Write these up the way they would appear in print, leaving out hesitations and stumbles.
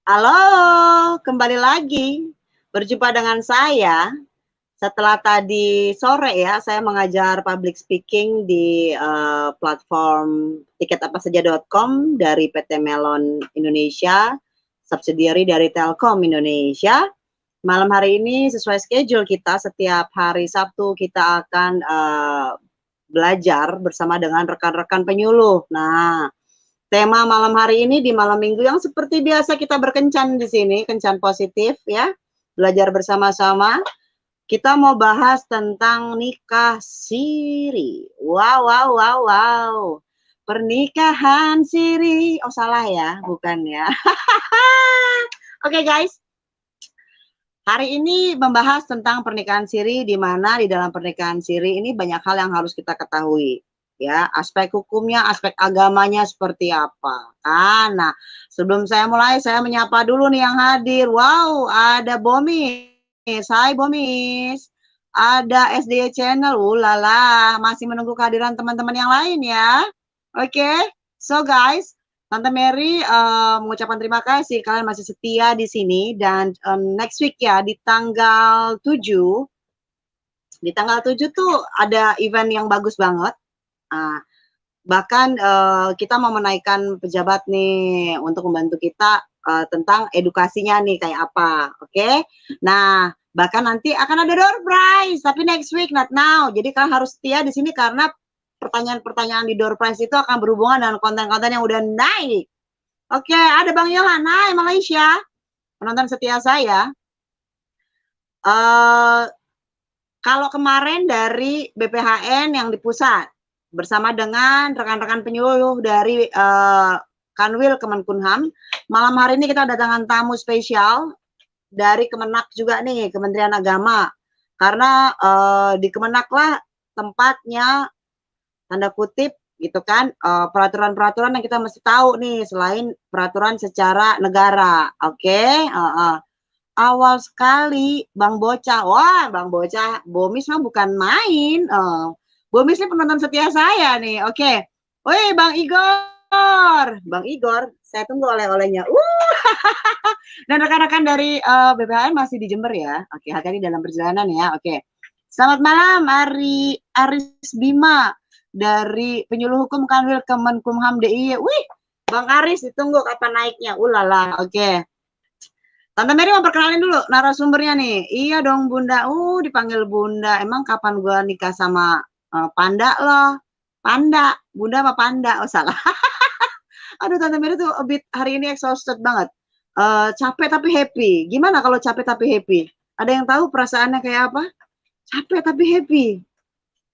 Halo, kembali lagi berjumpa dengan saya. Setelah tadi sore ya, saya mengajar public speaking di platform tiketapasaja.com dari PT Melon Indonesia, subsidiary dari Telkom Indonesia. Malam hari ini sesuai schedule kita, setiap hari Sabtu kita akan belajar bersama dengan rekan-rekan penyuluh. Nah, tema malam hari ini di malam minggu yang seperti biasa kita berkencan di sini, kencan positif ya, belajar bersama-sama. Kita mau bahas tentang nikah siri. Wow, wow, wow, wow. Pernikahan siri. Oh salah ya, bukan ya. Oke guys, hari ini membahas tentang pernikahan siri, di mana di dalam pernikahan siri ini banyak hal yang harus kita ketahui. Ya, aspek hukumnya, aspek agamanya seperti apa. Nah, sebelum saya mulai, saya menyapa dulu nih yang hadir. Wow, ada Bomis. Hai Bomis. Ada SDY Channel. Lala, masih menunggu kehadiran teman-teman yang lain ya. Oke, so guys, Tante Mary mengucapkan terima kasih kalian masih setia di sini, dan next week ya di tanggal 7 tuh ada event yang bagus banget. Bahkan kita mau menaikkan pejabat nih untuk membantu kita tentang edukasinya nih kayak apa. Oke. Nah, bahkan nanti akan ada door prize, tapi next week, not now. Jadi kalian harus setia di sini karena pertanyaan-pertanyaan di door prize itu akan berhubungan dengan konten-konten yang udah naik. Oke, ada Bang Yohan, hai Malaysia, penonton setia saya. Kalau kemarin dari BPHN yang di pusat, bersama dengan rekan-rekan penyuluh dari Kanwil Kemenkumham, malam hari ini kita datangan tamu spesial dari Kemenak juga nih, Kementerian Agama. Karena di Kemenak lah tempatnya, tanda kutip, gitu kan, peraturan-peraturan yang kita mesti tahu nih selain peraturan secara negara. Oke. Awal sekali Bang Bocah, wah Bang Bocah, Bomis mah bukan main. Bomis ini penonton setia saya nih. Oke. Woi Bang Igor, Bang Igor, saya tunggu oleh-olehnya. Dan rekan-rekan dari BPHN masih di Jember ya. Oke, hati-hati dalam perjalanan ya. Oke. Selamat malam Aris Bima dari penyuluh hukum Kanwil Kemenkumham DIY. Wih, Bang Aris ditunggu kapan naiknya. Ulala, oke. Tante Mary mau perkenalin dulu narasumbernya nih. Iya dong Bunda. Dipanggil Bunda. Emang kapan gua nikah sama Panda loh? Panda. Bunda apa Panda? Oh salah. Aduh Tante Mary tuh a bit hari ini exhausted banget. Capek tapi happy. Gimana kalau capek tapi happy? Ada yang tahu perasaannya kayak apa? Capek tapi happy.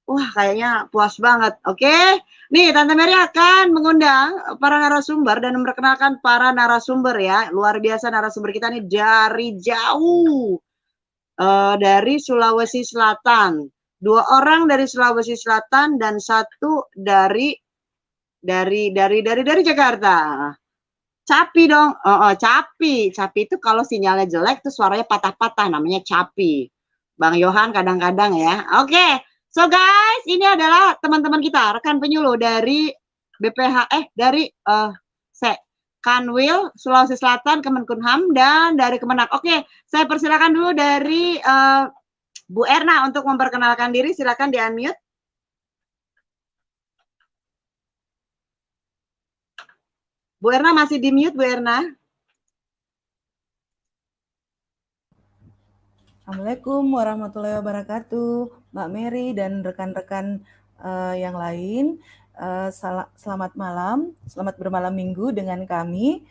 Wah, kayaknya puas banget. Oke. Nih, Tante Mary akan mengundang para narasumber dan memperkenalkan para narasumber ya. Luar biasa narasumber kita nih dari jauh. Dari Sulawesi Selatan. 2 orang dari Sulawesi Selatan dan 1 dari Jakarta. Capi dong. Capi. Capi itu kalau sinyalnya jelek tuh suaranya patah-patah, namanya Capi. Bang Yohan kadang-kadang ya. Oke. So guys, ini adalah teman-teman kita, rekan penyuluh dari dari Kanwil Sulawesi Selatan Kemenkumham dan dari Kemenak. Oke, saya persilakan dulu dari Bu Erna untuk memperkenalkan diri. Silakan di-unmute. Bu Erna masih di-mute, Bu Erna. Assalamualaikum warahmatullahi wabarakatuh, Mbak Mary dan rekan-rekan yang lain. Selamat malam, selamat bermalam minggu dengan kami.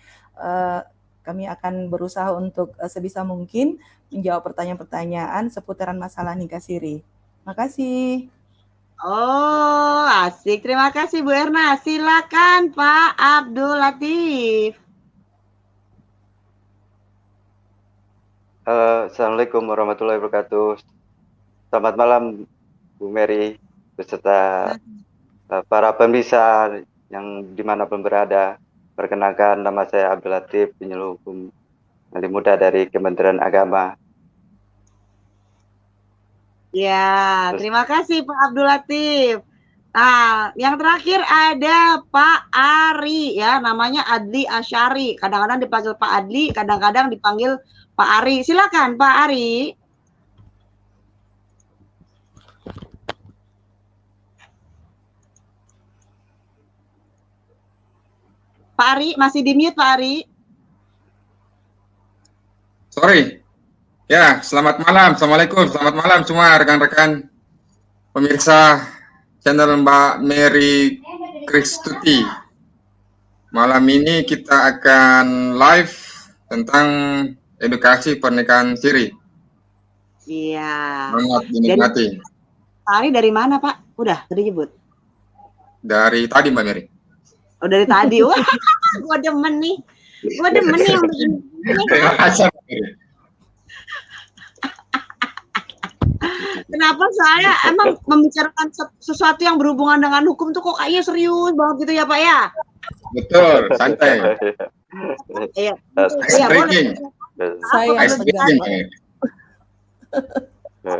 Kami akan berusaha untuk sebisa mungkin menjawab pertanyaan-pertanyaan seputaran masalah nikah siri. Makasih. Oh, asik. Terima kasih Bu Erna. Silakan Pak Abdul Latif. Assalamualaikum warahmatullahi wabarakatuh. Selamat malam Bu Mary beserta para pemirsa yang dimanapun berada. Perkenalkan, nama saya Abdul Latif, penyuluh hukum wali muda dari Kementerian Agama. Ya, terima kasih Pak Abdul Latif. Nah, yang terakhir ada Pak Ari ya, namanya Adli Asyari. Kadang-kadang dipanggil Pak Adli, kadang-kadang dipanggil Pak Ari. Silakan Pak Ari. Pak Ari, masih di mute Pak Ari. Sorry. Ya, selamat malam. Assalamualaikum. Selamat malam semua rekan-rekan pemirsa channel Mbak Mary Kristuti. Malam ini kita akan live tentang edukasi pernikahan siri. Iya. Selamat dinikmati. Pak Ari dari mana Pak? Udah tadi nyebut. Dari tadi Mbak Mary. Oh dari tadi. Wah, gua demen nih. Gua demen nih yang begini. Terima kasih Mbak Mary. Kenapa saya emang membicarakan sesuatu yang berhubungan dengan hukum tuh kok kayaknya serius banget gitu ya Pak ya? Betul, santai. Iya. Ice Iya, breaking. Saya Ice breaking, Mbak Mary.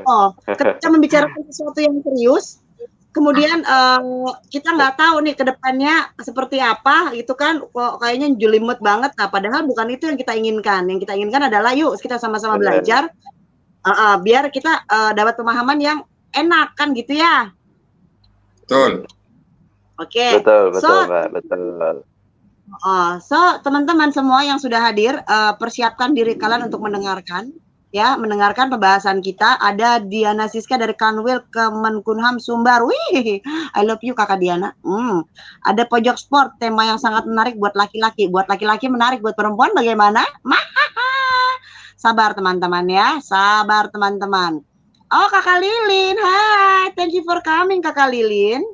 Oh, ketika membicarakan sesuatu yang serius, kemudian kita nggak tahu nih ke depannya seperti apa, itu kan kok kayaknya julimut banget. Nah, padahal bukan itu yang kita inginkan. Yang kita inginkan adalah yuk kita sama-sama belajar, biar kita dapat pemahaman yang enak kan gitu ya. Betul. Oke. Betul, So, Mbak, betul. so teman-teman semua yang sudah hadir, persiapkan diri kalian untuk mendengarkan. Ya, mendengarkan pembahasan kita. Ada Diana Siska dari Kanwil Kemenkumham Sumbar. Wih, I love you Kakak Diana. Ada Pojok Sport, tema yang sangat menarik buat laki-laki. Buat laki-laki menarik, buat perempuan bagaimana? Sabar teman-teman ya, sabar teman-teman. Oh Kakak Lilin, hai, thank you for coming Kakak Lilin.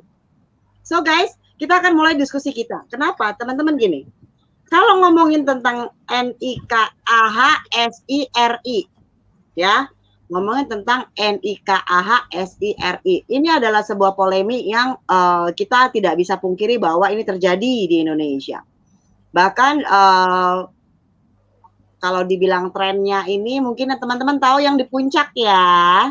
So guys, kita akan mulai diskusi kita. Kenapa? Teman-teman gini, kalau ngomongin tentang NIKAH-SIRI, ya, ngomongin tentang NIKAH-SIRI. Ini adalah sebuah polemik yang kita tidak bisa pungkiri bahwa ini terjadi di Indonesia. Bahkan kalau dibilang trennya ini mungkin teman-teman tahu yang di puncak ya.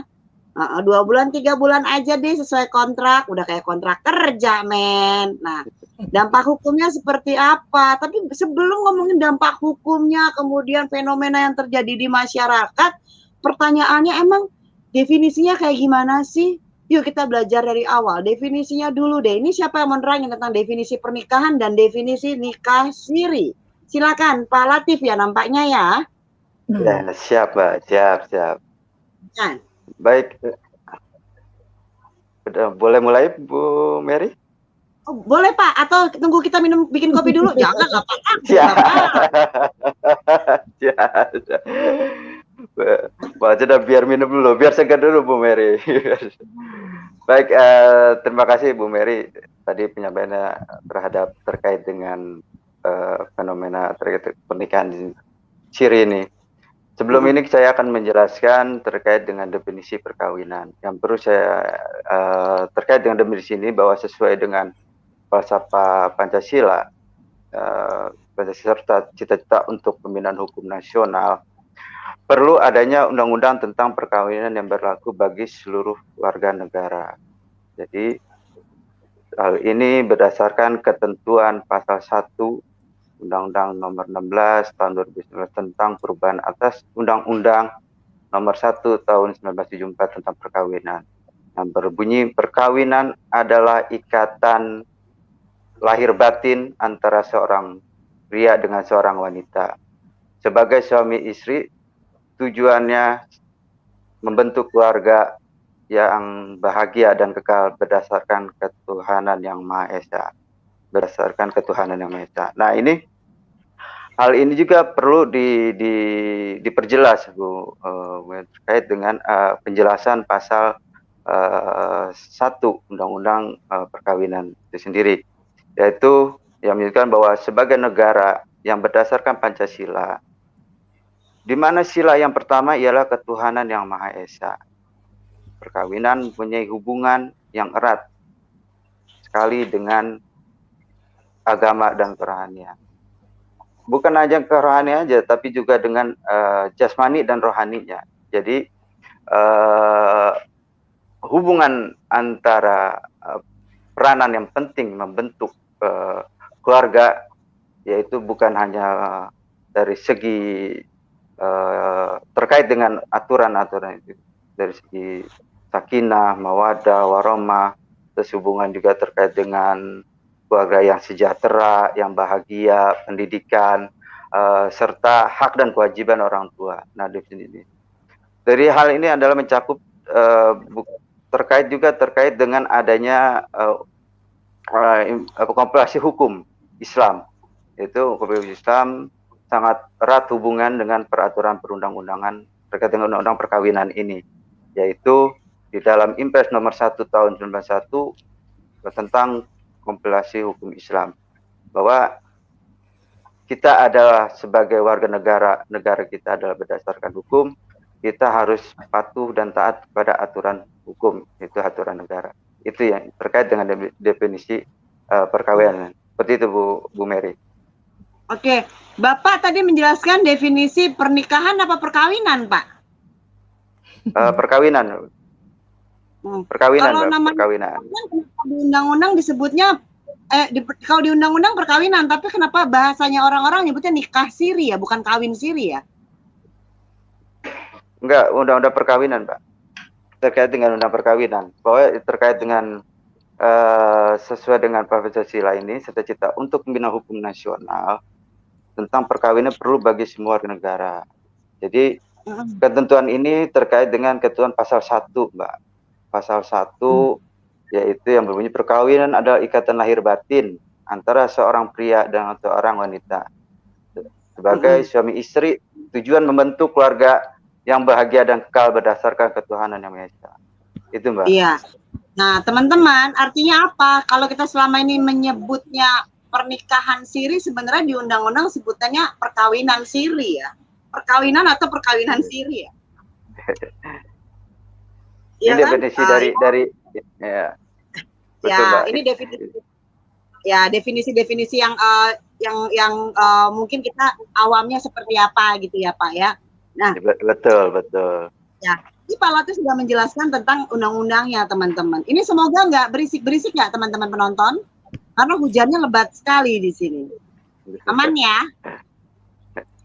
2 bulan, 3 bulan aja deh sesuai kontrak, udah kayak kontrak kerja, men. Nah, dampak hukumnya seperti apa? Tapi sebelum ngomongin dampak hukumnya, kemudian fenomena yang terjadi di masyarakat, pertanyaannya emang definisinya kayak gimana sih? Yuk kita belajar dari awal. Definisinya dulu deh. Ini siapa yang menerangin tentang definisi pernikahan dan definisi nikah siri? Silakan Pak Latif ya nampaknya ya. Ya, siap, Mbak. Siap. Nah. Baik. Udah boleh mulai, Bu Mary? Oh, boleh Pak, atau tunggu kita bikin kopi dulu? Jangan, nggak apa-apa. Siap. Wah, sudah biar minum dulu, biar segar dulu Bu Mary. Baik, terima kasih Bu Mary tadi penyampaiannya terkait dengan fenomena terkait pernikahan siri ini. Sebelum ini saya akan menjelaskan terkait dengan definisi perkawinan. Yang perlu saya terkait dengan definisi ini bahwa sesuai dengan falsafah Pancasila, serta cita-cita untuk pembinaan hukum nasional, perlu adanya undang-undang tentang perkawinan yang berlaku bagi seluruh warga negara. Jadi hal ini berdasarkan ketentuan pasal 1 Undang-Undang Nomor 16 Tahun 2019 tentang perubahan atas Undang-Undang Nomor 1 Tahun 1974 tentang perkawinan. Yang berbunyi perkawinan adalah ikatan lahir batin antara seorang pria dengan seorang wanita. Sebagai suami istri, tujuannya membentuk keluarga yang bahagia dan kekal berdasarkan ketuhanan yang Maha Esa. Nah, hal ini juga perlu diperjelas, Bu, terkait dengan penjelasan pasal 1 Undang-Undang Perkawinan itu sendiri, yaitu yang menyebutkan bahwa sebagai negara yang berdasarkan Pancasila, di mana sila yang pertama ialah ketuhanan yang Maha Esa. Perkawinan mempunyai hubungan yang erat sekali dengan agama dan kerohanian. Bukan aja kerohanian aja, tapi juga dengan jasmani dan rohaninya. Jadi hubungan antara peranan yang penting membentuk keluarga, yaitu bukan hanya dari segi terkait dengan aturan-aturan itu, dari segi sakinah, mawadah, warahmah, terus hubungan juga terkait dengan keluarga yang sejahtera, yang bahagia, pendidikan, serta hak dan kewajiban orang tua. Nah, di sini dari hal ini adalah mencakup terkait dengan adanya kompilasi hukum Islam. Itu hukum Islam sangat erat hubungan dengan peraturan perundang-undangan terkait dengan undang-undang perkawinan ini, yaitu di dalam Impres nomor 1 tahun 1991 tentang kompilasi hukum Islam, bahwa kita adalah sebagai warga negara kita adalah berdasarkan hukum, kita harus patuh dan taat pada aturan hukum, itu aturan negara. Itu yang terkait dengan definisi perkawinan. Seperti itu Bu Mary. Oke, Bapak tadi menjelaskan definisi pernikahan apa perkawinan, Pak? Perkawinan. Perkawinan, Kalau namanya perkawinan. di undang-undang disebutnya kalau di undang-undang perkawinan, tapi kenapa bahasanya orang-orang nyebutnya nikah siri ya, bukan kawin siri ya? Enggak, undang-undang perkawinan, Pak. Terkait dengan undang perkawinan. Bahwa terkait dengan sesuai dengan Pancasila ini, cita-cita untuk membina hukum nasional tentang perkawinan perlu bagi semua warga negara. Jadi ketentuan ini terkait dengan ketentuan pasal 1, Mbak. Pasal 1 yaitu yang berbunyi perkawinan adalah ikatan lahir batin antara seorang pria dan seorang wanita sebagai suami istri, tujuan membentuk keluarga yang bahagia dan kekal berdasarkan ketuhanan yang Maha Esa. Itu, Mbak. Iya. Nah, teman-teman, artinya apa? Kalau kita selama ini menyebutnya pernikahan siri, sebenarnya di undang-undang sebutannya perkawinan siri ya. Perkawinan atau perkawinan siri ya. Ini definisi dari ya. Betul, ya, Mbak. ini definisi yang mungkin kita awamnya seperti apa gitu ya, Pak ya. Nah, betul. Ya, ini Pak Latif sudah menjelaskan tentang undang-undangnya, teman-teman. Ini semoga nggak berisik-berisik ya, teman-teman penonton, karena hujannya lebat sekali di sini. Aman ya?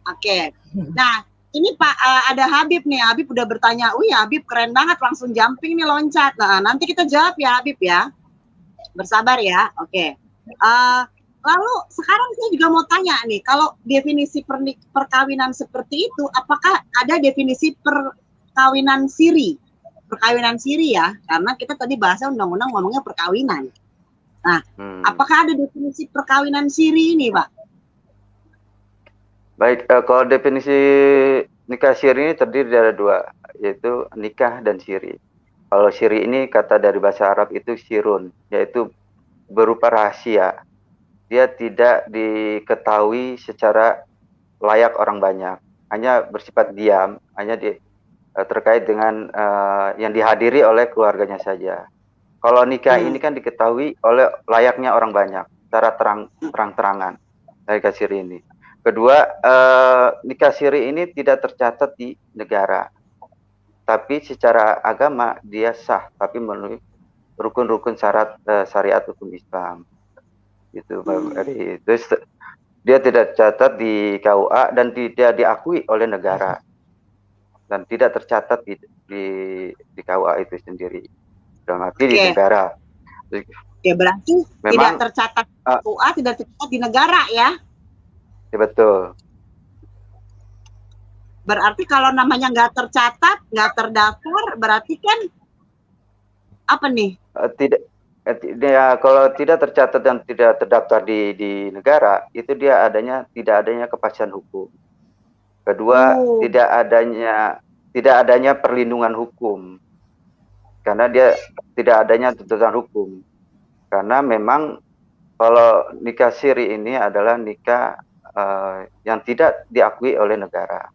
Oke. Nah, ini Pak ada Habib nih. Habib udah bertanya, "Wih, Habib keren banget, langsung jumping nih, loncat." Nah, nanti kita jawab ya, Habib ya. Bersabar ya. Oke. Lalu sekarang saya juga mau tanya nih, kalau definisi perkawinan seperti itu, apakah ada definisi perkawinan siri ya, karena kita tadi bahasa undang-undang ngomongnya perkawinan. Nah, apakah ada definisi perkawinan siri ini, Pak? Baik, kalau definisi nikah siri ini terdiri dari dua, yaitu nikah dan siri. Kalau siri ini kata dari bahasa Arab itu sirun, yaitu berupa rahasia. Dia tidak diketahui secara layak orang banyak, hanya bersifat diam, hanya terkait dengan yang dihadiri oleh keluarganya saja. Kalau nikah ini kan diketahui oleh layaknya orang banyak, secara terang-terangan nikah siri ini. Kedua, nikah siri ini tidak tercatat di negara, tapi secara agama dia sah, tapi memenuhi rukun-rukun syarat syariat hukum Islam. Gitu, Mbak Mary. Terus dia tidak tercatat di KUA dan tidak diakui oleh negara dan tidak tercatat di KUA itu sendiri, dalam arti di negara. Ya, berarti memang tidak tercatat di KUA, tidak tercatat di negara ya? Ya, betul. Berarti kalau namanya nggak tercatat, nggak terdaftar, berarti kan apa nih? Dia kalau tidak tercatat dan tidak terdaftar di negara, itu dia tidak adanya kepastian hukum. Kedua, tidak adanya perlindungan hukum, karena dia tidak adanya tuntutan hukum. Karena memang kalau nikah siri ini adalah nikah yang tidak diakui oleh negara.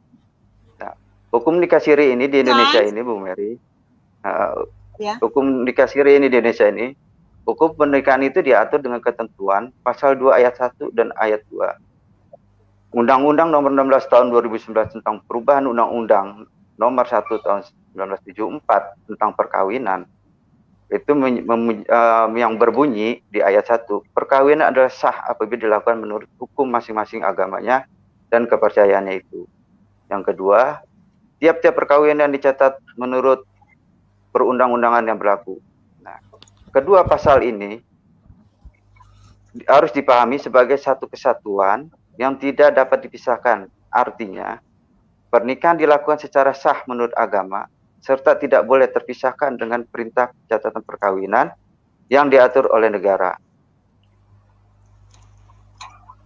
Nah, hukum nikah siri ini di Indonesia ini, Bu Mary, hukum nikah siri ini di Indonesia ini, hukum pernikahan itu diatur dengan ketentuan pasal 2 ayat 1 dan ayat 2. Undang-Undang nomor 16 tahun 2011 tentang perubahan Undang-Undang nomor 1 tahun 1974 tentang perkawinan. itu yang berbunyi di ayat 1, perkawinan adalah sah apabila dilakukan menurut hukum masing-masing agamanya dan kepercayaannya itu. Yang kedua, tiap-tiap perkawinan dicatat menurut perundang-undangan yang berlaku. Nah, kedua pasal ini harus dipahami sebagai satu kesatuan yang tidak dapat dipisahkan. Artinya, pernikahan dilakukan secara sah menurut agama, serta tidak boleh terpisahkan dengan perintah catatan perkawinan yang diatur oleh negara.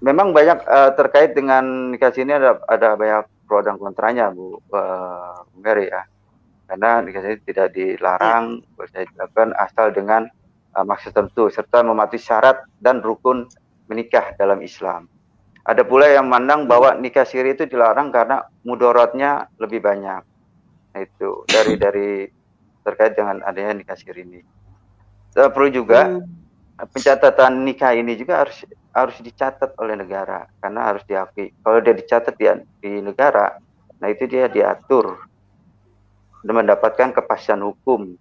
Memang banyak terkait dengan nikah sini ada banyak pro dan kontranya, Bu Mary ya. Karena nikah sini tidak dilarang, bisa dilakukan asal dengan maksud tertentu serta mematuhi syarat dan rukun menikah dalam Islam. Ada pula yang memandang bahwa nikah siri itu dilarang karena mudaratnya lebih banyak. Nah, itu dari terkait dengan adanya nikah siri ini. Perlu juga pencatatan nikah ini juga harus dicatat oleh negara karena harus diakui. Kalau dia dicatat di negara, nah itu dia diatur dan mendapatkan kepastian hukum,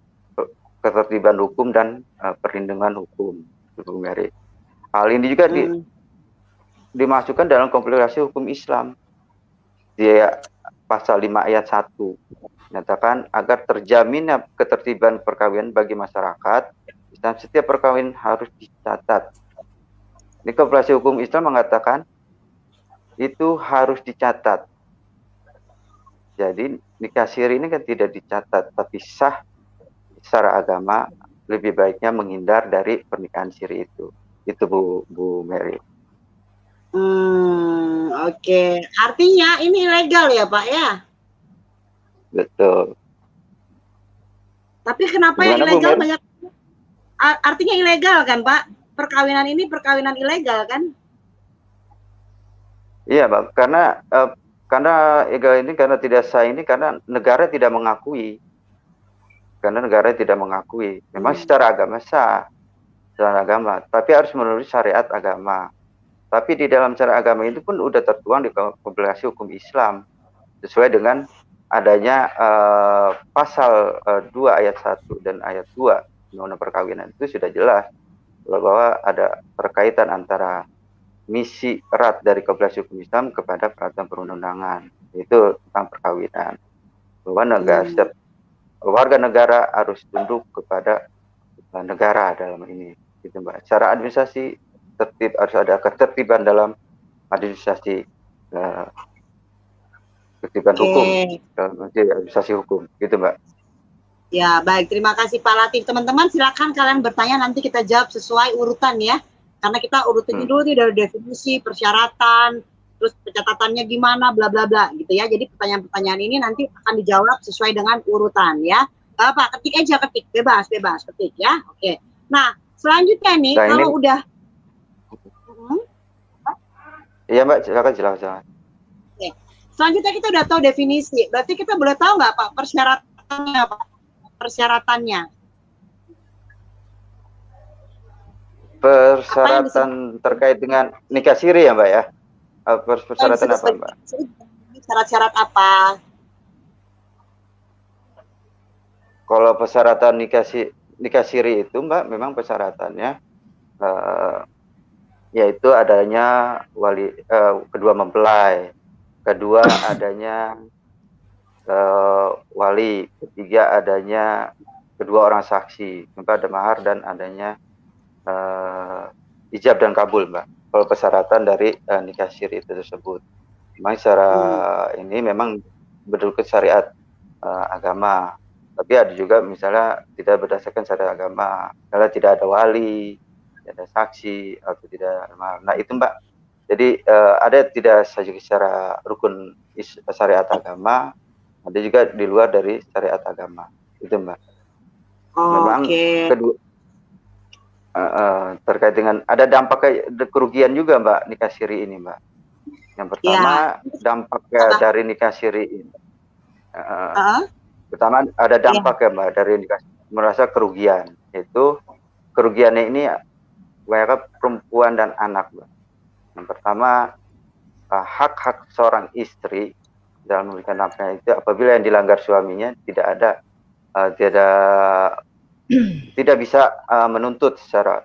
ketertiban hukum dan perlindungan hukum. Bu Mary. Hal ini juga dimasukkan dalam kompilasi hukum Islam. Dia pasal 5 ayat 1 menyatakan agar terjaminnya ketertiban perkawinan bagi masyarakat dan setiap perkawinan harus dicatat. Ini kompilasi hukum Islam mengatakan itu harus dicatat. Jadi nikah siri ini kan tidak dicatat tapi sah secara agama, lebih baiknya menghindar dari pernikahan siri itu. Itu Bu Mary. Oke. Artinya ini ilegal ya Pak ya? Betul. Tapi kenapa yang ilegal banyak? Artinya ilegal kan Pak? Perkawinan ini perkawinan ilegal kan? Iya Pak, karena ilegal ini karena tidak sah ini karena negara tidak mengakui. Karena negara tidak mengakui. Memang secara agama sah, secara agama, tapi harus menurut syariat agama. Tapi di dalam syariat agama itu pun udah tertuang di kompilasi hukum Islam sesuai dengan adanya pasal 2 ayat 1 dan ayat 2 Undang-Undang Perkawinan itu sudah jelas bahwa ada terkaitan antara misi erat dari kompilasi hukum Islam kepada peraturan perundang-undangan, itu tentang perkawinan. Bahwa setiap warga negara harus tunduk kepada negara dalam ini, gitu Mbak. Secara administrasi tertib, harus ada ketertiban dalam administrasi ketertiban hukum, dalam administrasi hukum, gitu Mbak. Ya baik, terima kasih Pak Latif. Teman-teman silakan kalian bertanya, nanti kita jawab sesuai urutan ya. Karena kita urutin dulu nih dari definisi, persyaratan, terus pencatatannya gimana, bla bla bla gitu ya. Jadi pertanyaan-pertanyaan ini nanti akan dijawab sesuai dengan urutan ya. Pak, ketik aja, ketik, bebas, ketik ya. Oke. Nah, selanjutnya nih nah, kalau udah iya Mbak, silakan. Oke. Selanjutnya kita udah tahu definisi. Berarti kita boleh tahu nggak Pak persyaratannya Pak? Persyaratan terkait dengan nikah siri ya Mbak ya? Persyaratan apa Mbak? Syarat-syarat apa? Kalau persyaratan nikah siri itu Mbak, memang persyaratannya yaitu adanya kedua mempelai, kedua adanya wali, ketiga adanya kedua orang saksi, keempat ada mahar dan adanya ijab dan kabul Mbak. Kalau persyaratan dari nikah siri itu tersebut, memang secara ini memang berdasarkan syariat agama. Tapi ada juga misalnya tidak berdasarkan syariat agama, misalnya tidak ada wali, tidak ada saksi atau tidak ada mahar. Nah itu Mbak. Jadi ada tidak saja secara rukun syariat agama, ada juga di luar dari syariat agama. Itu Mbak. Memang kedua terkait dengan ada dampak kerugian juga Mbak nikah siri ini Mbak. Yang pertama dampaknya dari nikah siri ini. Pertama ada dampak ya Mbak dari nikah, merasa kerugian. Itu kerugiannya ini banyak perempuan dan anak Mbak. Yang pertama hak-hak seorang istri dalam memberikan nafkah itu apabila yang dilanggar suaminya tidak tidak bisa menuntut secara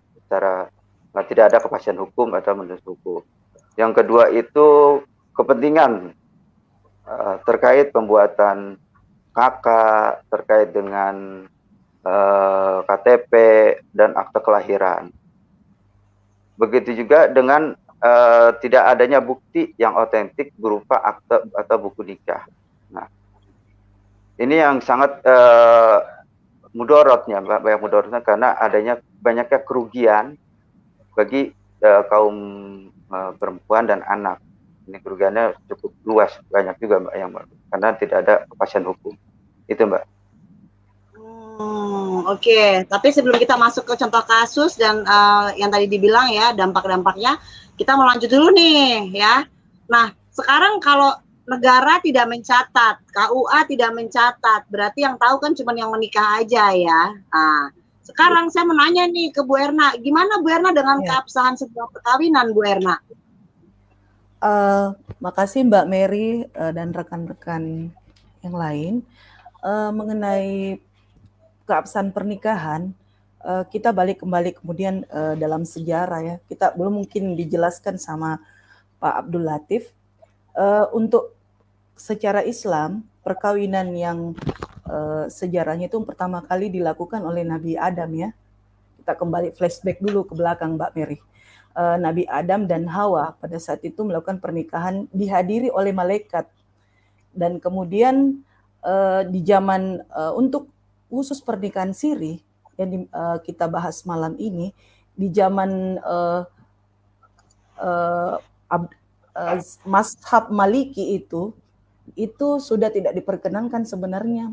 tidak ada kepastian hukum atau menuntut hukum. Yang kedua itu kepentingan terkait pembuatan KK, terkait dengan KTP dan akte kelahiran. Begitu juga dengan tidak adanya bukti yang otentik berupa akte atau buku nikah. Nah, ini yang sangat mudorotnya, banyak mudorotnya karena adanya banyaknya kerugian bagi kaum perempuan dan anak. Ini kerugiannya cukup luas, banyak juga Mbak, yang karena tidak ada kepastian hukum. Itu Mbak. Oke. Tapi sebelum kita masuk ke contoh kasus dan yang tadi dibilang ya dampak-dampaknya, kita mau lanjut dulu nih ya. Nah, sekarang kalau negara tidak mencatat, KUA tidak mencatat, berarti yang tahu kan cuma yang menikah aja ya. Nah, sekarang saya menanya nih ke Bu Erna, gimana Bu Erna dengan keabsahan sebuah perkawinan, Bu Erna? Makasih Mbak Mary dan rekan-rekan yang lain. Mengenai keabsahan pernikahan, kita balik kembali kemudian dalam sejarah ya. Kita belum mungkin dijelaskan sama Pak Abdul Latif. Untuk secara Islam, perkawinan yang sejarahnya itu pertama kali dilakukan oleh Nabi Adam ya. Kita kembali flashback dulu ke belakang Mbak Mary. Nabi Adam dan Hawa pada saat itu melakukan pernikahan dihadiri oleh malaikat. Dan kemudian di zaman untuk khusus pernikahan siri yang kita bahas malam ini, di zaman mazhab Maliki itu sudah tidak diperkenankan sebenarnya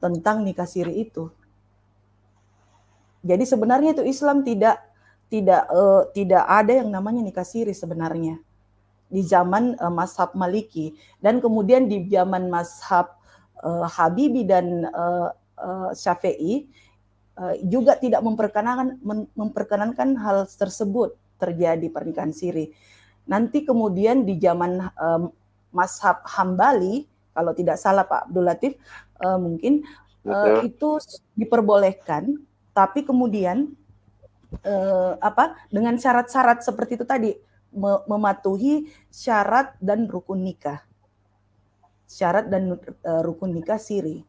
tentang nikah siri itu. Jadi sebenarnya itu Islam tidak ada yang namanya nikah siri sebenarnya di zaman mazhab Maliki, dan kemudian di zaman mazhab Habibi dan Syafi'i juga tidak memperkenankan hal tersebut terjadi pernikahan siri. Nanti kemudian di zaman mazhab Hambali, kalau tidak salah Pak Abdul Latif, mungkin itu diperbolehkan, tapi kemudian dengan syarat-syarat seperti itu tadi, mematuhi syarat dan rukun nikah. Syarat dan rukun nikah siri.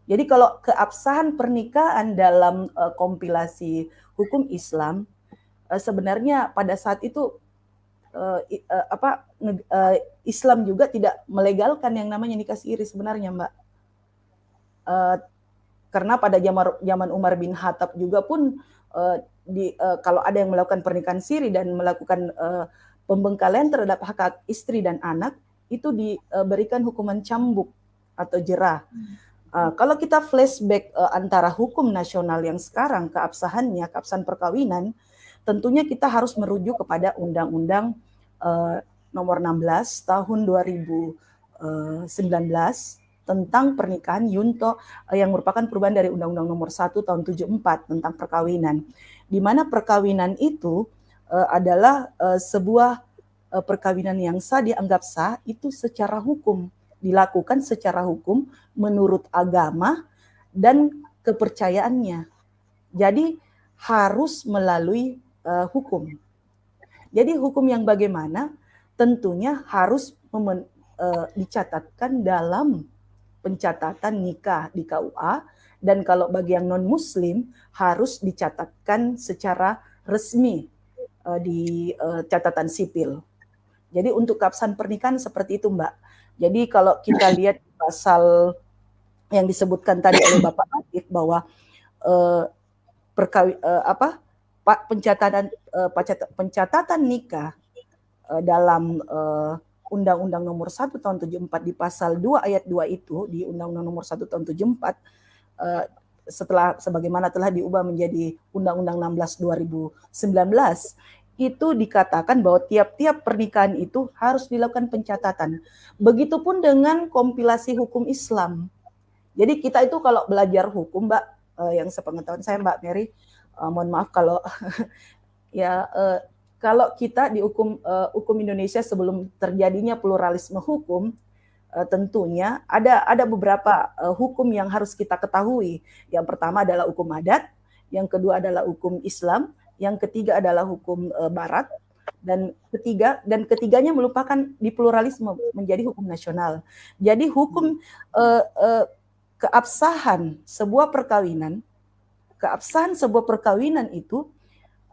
Jadi kalau keabsahan pernikahan dalam kompilasi hukum Islam, sebenarnya pada saat itu Islam juga tidak melegalkan yang namanya nikah siri sebenarnya, Mbak. Karena pada zaman Umar bin Khattab juga pun kalau ada yang melakukan pernikahan siri dan melakukan pembengkalian terhadap hak istri dan anak, itu diberikan hukuman cambuk atau jerah. Kalau kita flashback antara hukum nasional yang sekarang keabsahan perkawinan, tentunya kita harus merujuk kepada Undang-Undang nomor 16 tahun 2019 tentang pernikahan Yunto yang merupakan perubahan dari Undang-Undang nomor 1 tahun 74 tentang perkawinan. Di mana perkawinan itu adalah sebuah perkawinan yang sah, dianggap sah itu secara hukum, dilakukan secara hukum menurut agama dan kepercayaannya. Jadi harus melalui hukum. Jadi hukum yang bagaimana? Tentunya harus dicatatkan dalam pencatatan nikah di KUA, dan kalau bagi yang non-muslim harus dicatatkan secara resmi di catatan sipil. Jadi untuk keabsahan pernikahan seperti itu, Mbak. Jadi kalau kita lihat pasal yang disebutkan tadi oleh Bapak Latif bahwa pencatatan nikah dalam Undang-Undang nomor 1 tahun 74 di pasal 2 ayat 2 itu di Undang-Undang nomor 1 tahun 74 setelah sebagaimana telah diubah menjadi Undang-Undang 16 2019 itu dikatakan bahwa tiap-tiap pernikahan itu harus dilakukan pencatatan. Begitupun dengan kompilasi hukum Islam. Jadi kita itu kalau belajar hukum, Mbak, yang sepengetahuan saya Mbak Mary, mohon maaf kalau kalau kita di hukum Indonesia sebelum terjadinya pluralisme hukum, tentunya ada beberapa hukum yang harus kita ketahui. Yang pertama adalah hukum adat, yang kedua adalah hukum Islam, yang ketiga adalah hukum Barat, dan ketiganya melupakan di pluralisme menjadi hukum nasional. Jadi hukum keabsahan sebuah perkawinan itu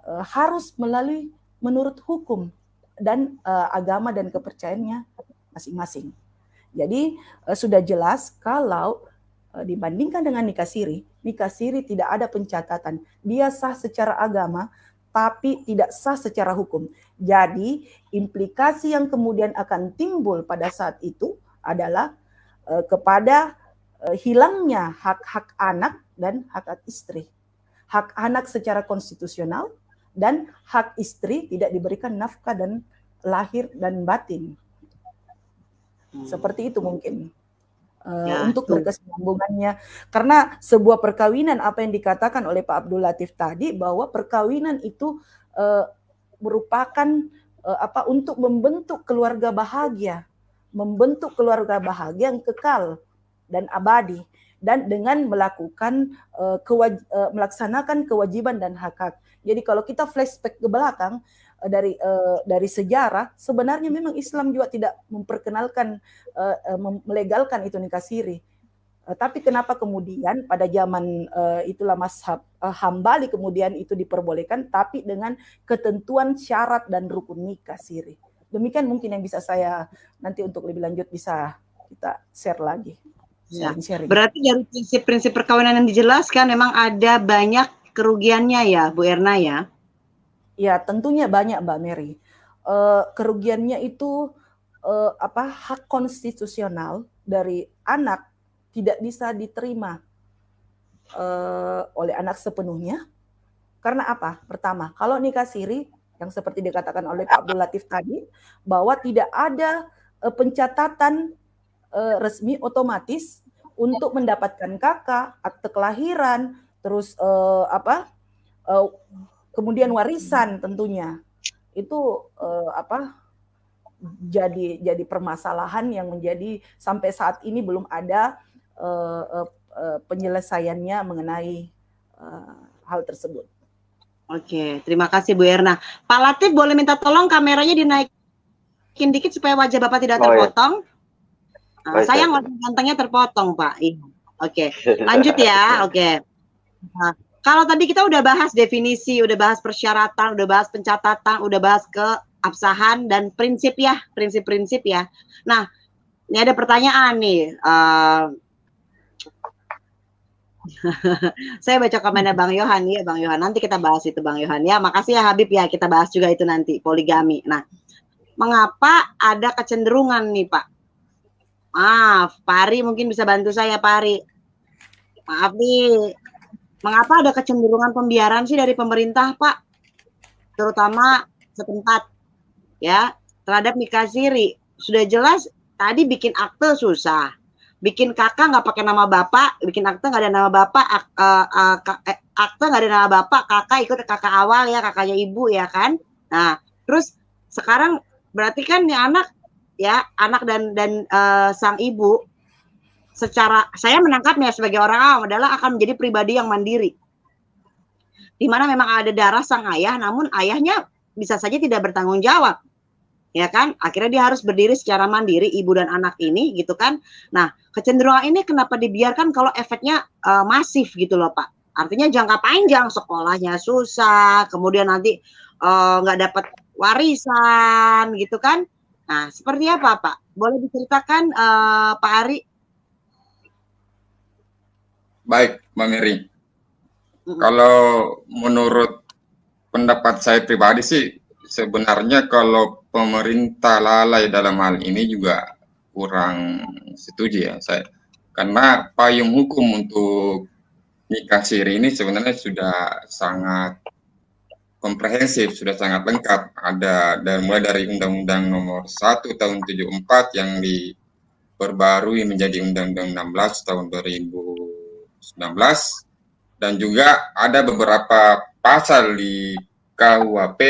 harus melalui menurut hukum dan agama dan kepercayaannya masing-masing. Jadi sudah jelas kalau dibandingkan dengan nikah siri tidak ada pencatatan. Dia sah secara agama tapi tidak sah secara hukum. Jadi implikasi yang kemudian akan timbul pada saat itu adalah kepada hilangnya hak-hak anak dan hak istri. Hak anak secara konstitusional dan hak istri tidak diberikan nafkah dan lahir dan batin. Seperti itu mungkin untuk berkesinambungannya. Karena sebuah perkawinan, apa yang dikatakan oleh Pak Abdul Latif tadi, bahwa perkawinan itu merupakan untuk membentuk keluarga bahagia, yang kekal dan abadi, dan dengan melaksanakan kewajiban dan hak-hak. Jadi kalau kita flashback ke belakang dari sejarah, sebenarnya memang Islam juga tidak memperkenalkan melegalkan itu nikah siri. Tapi kenapa kemudian pada zaman itulah mazhab Hambali kemudian itu diperbolehkan, tapi dengan ketentuan syarat dan rukun nikah siri. Demikian mungkin yang bisa saya nanti untuk lebih lanjut bisa kita share lagi. Ya. Berarti dari prinsip-prinsip perkawinan yang dijelaskan memang ada banyak kerugiannya ya, Bu Erna ya? Ya, tentunya banyak, Mbak Mary. Kerugiannya itu hak konstitusional dari anak tidak bisa diterima oleh anak sepenuhnya. Karena apa? Pertama, kalau nikah siri yang seperti dikatakan oleh Pak Abdul Latif tadi, bahwa tidak ada pencatatan resmi otomatis untuk mendapatkan kakak, akte kelahiran, terus kemudian warisan tentunya itu jadi permasalahan yang menjadi sampai saat ini belum ada penyelesaiannya mengenai hal tersebut. Oke, terima kasih Bu Erna. Pak Latif boleh minta tolong kameranya dinaikin dikit supaya wajah Bapak tidak terpotong. Ya. Sayang wajah gantengnya terpotong Pak. Oke, lanjut ya. Oke. Nah, kalau tadi kita udah bahas definisi, udah bahas persyaratan, udah bahas pencatatan, udah bahas keabsahan dan prinsip ya, prinsip-prinsip ya. Nah, ini ada pertanyaan nih. Saya baca komennya Bang Yohan ya, Bang Yohan. Nanti kita bahas itu Bang Yohan ya. Makasih ya Habib ya, kita bahas juga itu nanti poligami. Nah, mengapa ada kecenderungan nih Pak? Maaf, Pak Ari mungkin bisa bantu saya Pak Ari. Maaf nih. Mengapa ada kecenderungan pembiaran sih dari pemerintah, Pak? Terutama setempat, ya, terhadap nikah siri. Sudah jelas tadi bikin akte susah, bikin kakak nggak pakai nama bapak, bikin akte nggak ada nama bapak, akte nggak ada nama bapak, kakak ikut kakak awal ya, kakaknya ibu ya kan. Nah, terus sekarang berarti kan nih anak dan sang ibu, secara saya menangkapnya sebagai orang awam adalah akan menjadi pribadi yang mandiri, di mana memang ada darah sang ayah, namun ayahnya bisa saja tidak bertanggung jawab, ya kan? Akhirnya dia harus berdiri secara mandiri, ibu dan anak ini, gitu kan? Nah, kecenderungan ini kenapa dibiarkan kalau efeknya masif gitu loh, Pak? Artinya jangka panjang, sekolahnya susah, kemudian nanti nggak dapat warisan, gitu kan? Nah, seperti apa, Pak? Boleh diceritakan, Pak Ari? Baik, Mbak Mary. Kalau menurut pendapat saya pribadi sih, sebenarnya kalau pemerintah lalai dalam hal ini juga kurang setuju ya saya. Karena payung hukum untuk nikah siri ini sebenarnya sudah sangat komprehensif, sudah sangat lengkap. Ada mulai dari Undang-Undang Nomor 1 Tahun 74 yang diperbarui menjadi Undang-Undang 16 Tahun 2019, dan juga ada beberapa pasal di KUHP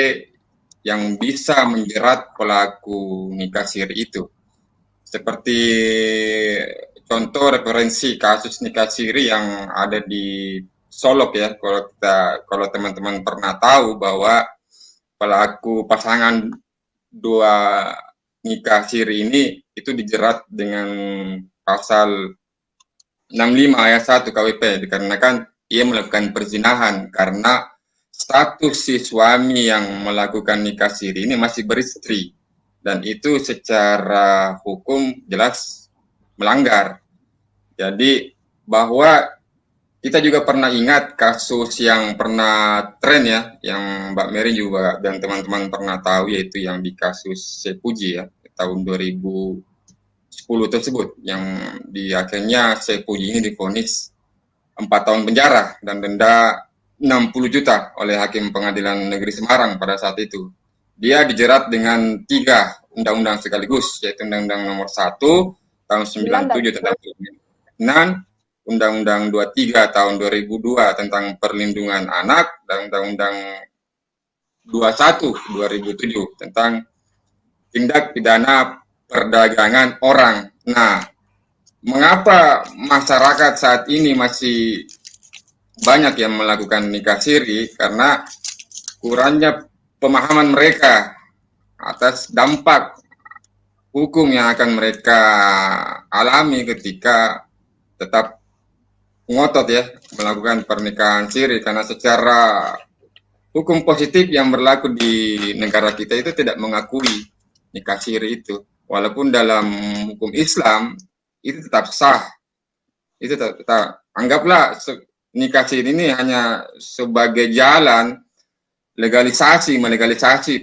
yang bisa menjerat pelaku nikah siri itu. seperti contoh referensi kasus nikah siri yang ada di Solok ya. Kalau teman-teman pernah tahu bahwa pelaku pasangan dua nikah siri ini itu dijerat dengan pasal 65 ayat 1 KWP dikarenakan ia melakukan perzinahan karena status si suami yang melakukan nikah siri ini masih beristri, dan itu secara hukum jelas melanggar. Jadi bahwa kita juga pernah ingat kasus yang pernah tren ya, yang Mbak Mary juga dan teman-teman pernah tahu, yaitu yang di kasus Sepuji ya, tahun 2010 tersebut, yang di akhirnya Sepuji ini divonis 4 tahun penjara dan denda 60 juta oleh Hakim Pengadilan Negeri Semarang pada saat itu. Dia dijerat dengan 3 undang-undang sekaligus, yaitu Undang-Undang Nomor 1 tahun 97 tentang perlindungan, Undang-Undang 23 tahun 2002 tentang perlindungan anak, dan Undang-Undang 21 2007 tentang tindak pidana perdagangan orang. Nah, mengapa masyarakat saat ini masih banyak yang melakukan nikah siri? Karena kurangnya pemahaman mereka atas dampak hukum yang akan mereka alami ketika tetap ngotot ya melakukan pernikahan siri, karena secara hukum positif yang berlaku di negara kita itu tidak mengakui nikah siri itu, walaupun dalam hukum Islam itu tetap sah. Itu tetap anggaplah nikah siri ini hanya sebagai jalan melegalisasi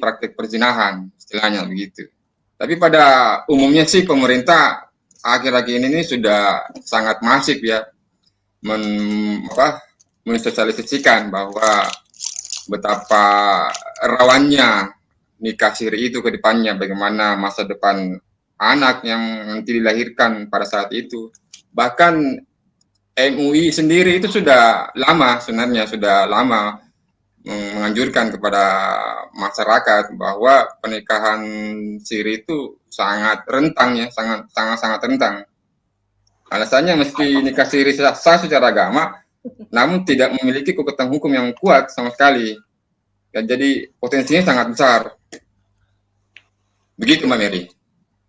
praktek perzinahan, istilahnya begitu. Tapi pada umumnya sih pemerintah akhir-akhir ini sudah sangat masif ya mensosialisasikan bahwa betapa rawannya nikah siri itu ke depannya, bagaimana masa depan anak yang nanti dilahirkan pada saat itu. Bahkan MUI sendiri itu sudah lama menganjurkan kepada masyarakat bahwa pernikahan siri itu sangat rentang ya, sangat rentang. Alasannya meski nikah siri sah secara agama, namun tidak memiliki kekuatan hukum yang kuat sama sekali. Dan jadi potensinya sangat besar. Begitu Mbak Mary.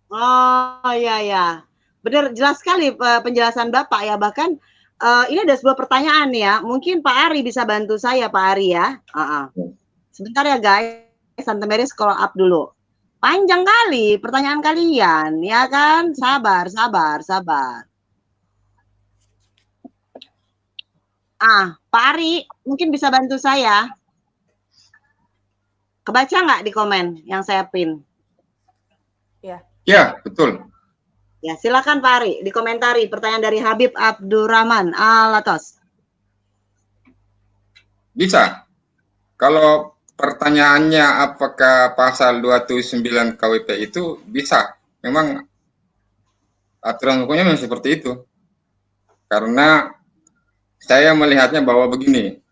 Oh ya, benar, jelas sekali penjelasan Bapak ya. Bahkan ini ada sebuah pertanyaan ya. Mungkin Pak Ari bisa bantu saya, Pak Ari ya. Sebentar ya guys, Tante Mary scroll up dulu. Panjang kali pertanyaan kalian, ya kan? Sabar. Pak Ari mungkin bisa bantu saya. Kebaca nggak di komen yang saya pin? Ya, betul. Ya, silakan Pak Ari, dikomentari pertanyaan dari Habib Abdurrahman Alatos. Bisa. Kalau pertanyaannya apakah pasal 279 KWP itu bisa. Memang aturan hukumnya memang seperti itu. Karena saya melihatnya bahwa begini,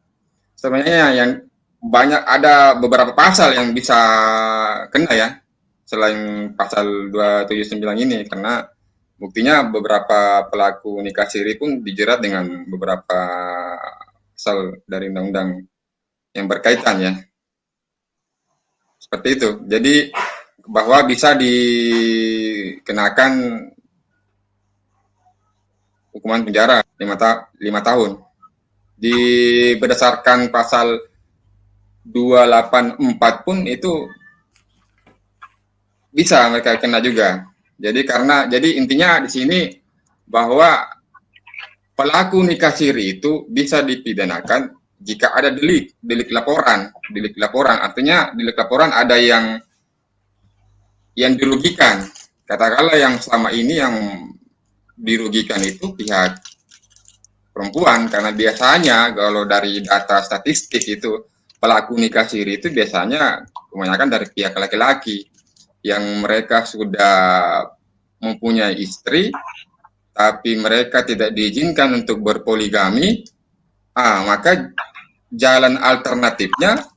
sebenarnya yang banyak ada beberapa pasal yang bisa kena ya, selain pasal 279 ini, karena buktinya beberapa pelaku nikah siri pun dijerat dengan beberapa pasal dari undang-undang yang berkaitan ya. Seperti itu. Jadi bahwa bisa dikenakan hukuman penjara 5 tahun. Berdasarkan pasal 284 pun itu bisa mereka kena juga. Jadi intinya di sini bahwa pelaku nikah siri itu bisa dipidanakan jika ada delik laporan. Artinya delik laporan ada yang dirugikan. Katakanlah yang selama ini yang dirugikan itu pihak perempuan, karena biasanya kalau dari data statistik itu pelaku nikah siri itu biasanya kebanyakan dari pihak laki-laki yang mereka sudah mempunyai istri, tapi mereka tidak diizinkan untuk berpoligami, maka jalan alternatifnya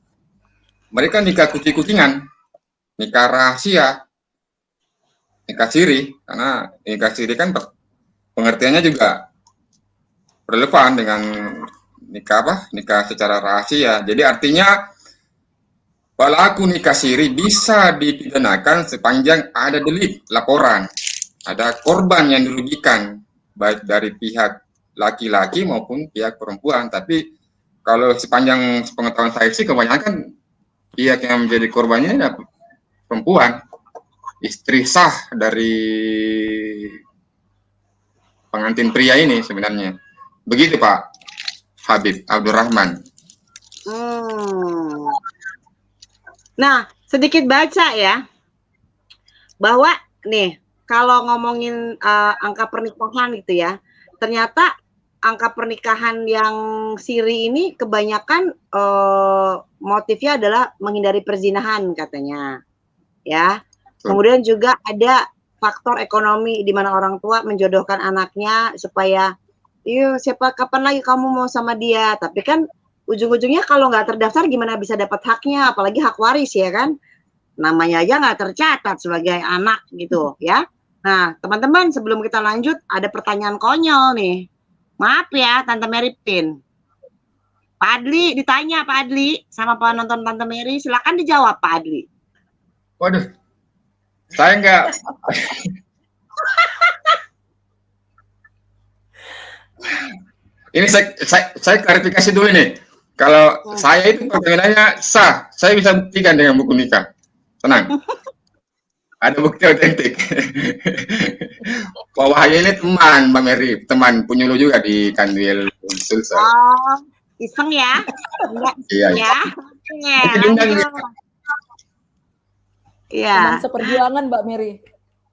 mereka nikah kucing-kucingan, nikah rahasia. nikah siri, karena nikah siri kan pengertiannya juga relevan dengan nikah secara rahasia. Jadi artinya pelaku nikah siri bisa dipidanakan sepanjang ada delik laporan, ada korban yang dirugikan baik dari pihak laki-laki maupun pihak perempuan. Tapi kalau sepanjang pengetahuan saya sih kebanyakan pihak yang menjadi korbannya adalah perempuan, istri sah dari pengantin pria ini sebenarnya. Begitu Pak Habib Abdurrahman. Nah, sedikit baca ya, bahwa nih kalau ngomongin angka pernikahan gitu ya, ternyata angka pernikahan yang siri ini kebanyakan motifnya adalah menghindari perzinahan katanya, ya. Kemudian juga ada faktor ekonomi di mana orang tua menjodohkan anaknya supaya, kapan lagi kamu mau sama dia, tapi kan ujung-ujungnya kalau nggak terdaftar gimana bisa dapat haknya, apalagi hak waris ya kan, namanya aja nggak tercatat sebagai anak gitu ya. Nah teman-teman, sebelum kita lanjut ada pertanyaan konyol nih, maaf ya Tante Mary Pin, Pak Adli ditanya, Pak Adli sama penonton Tante Mary, silakan dijawab Pak Adli. Waduh, saya nggak. Ini saya klarifikasi dulu nih. Kalau saya itu pertanyaannya sah, saya bisa buktikan dengan buku nikah. Tenang. Ada bukti otentik. Pak Wahyu ini teman Mbak Mary, teman penyuluh juga di Kandil Sulsel. Oh, iseng ya? Iya. Ya. Iya. Teman seperjuangan Mbak Mary.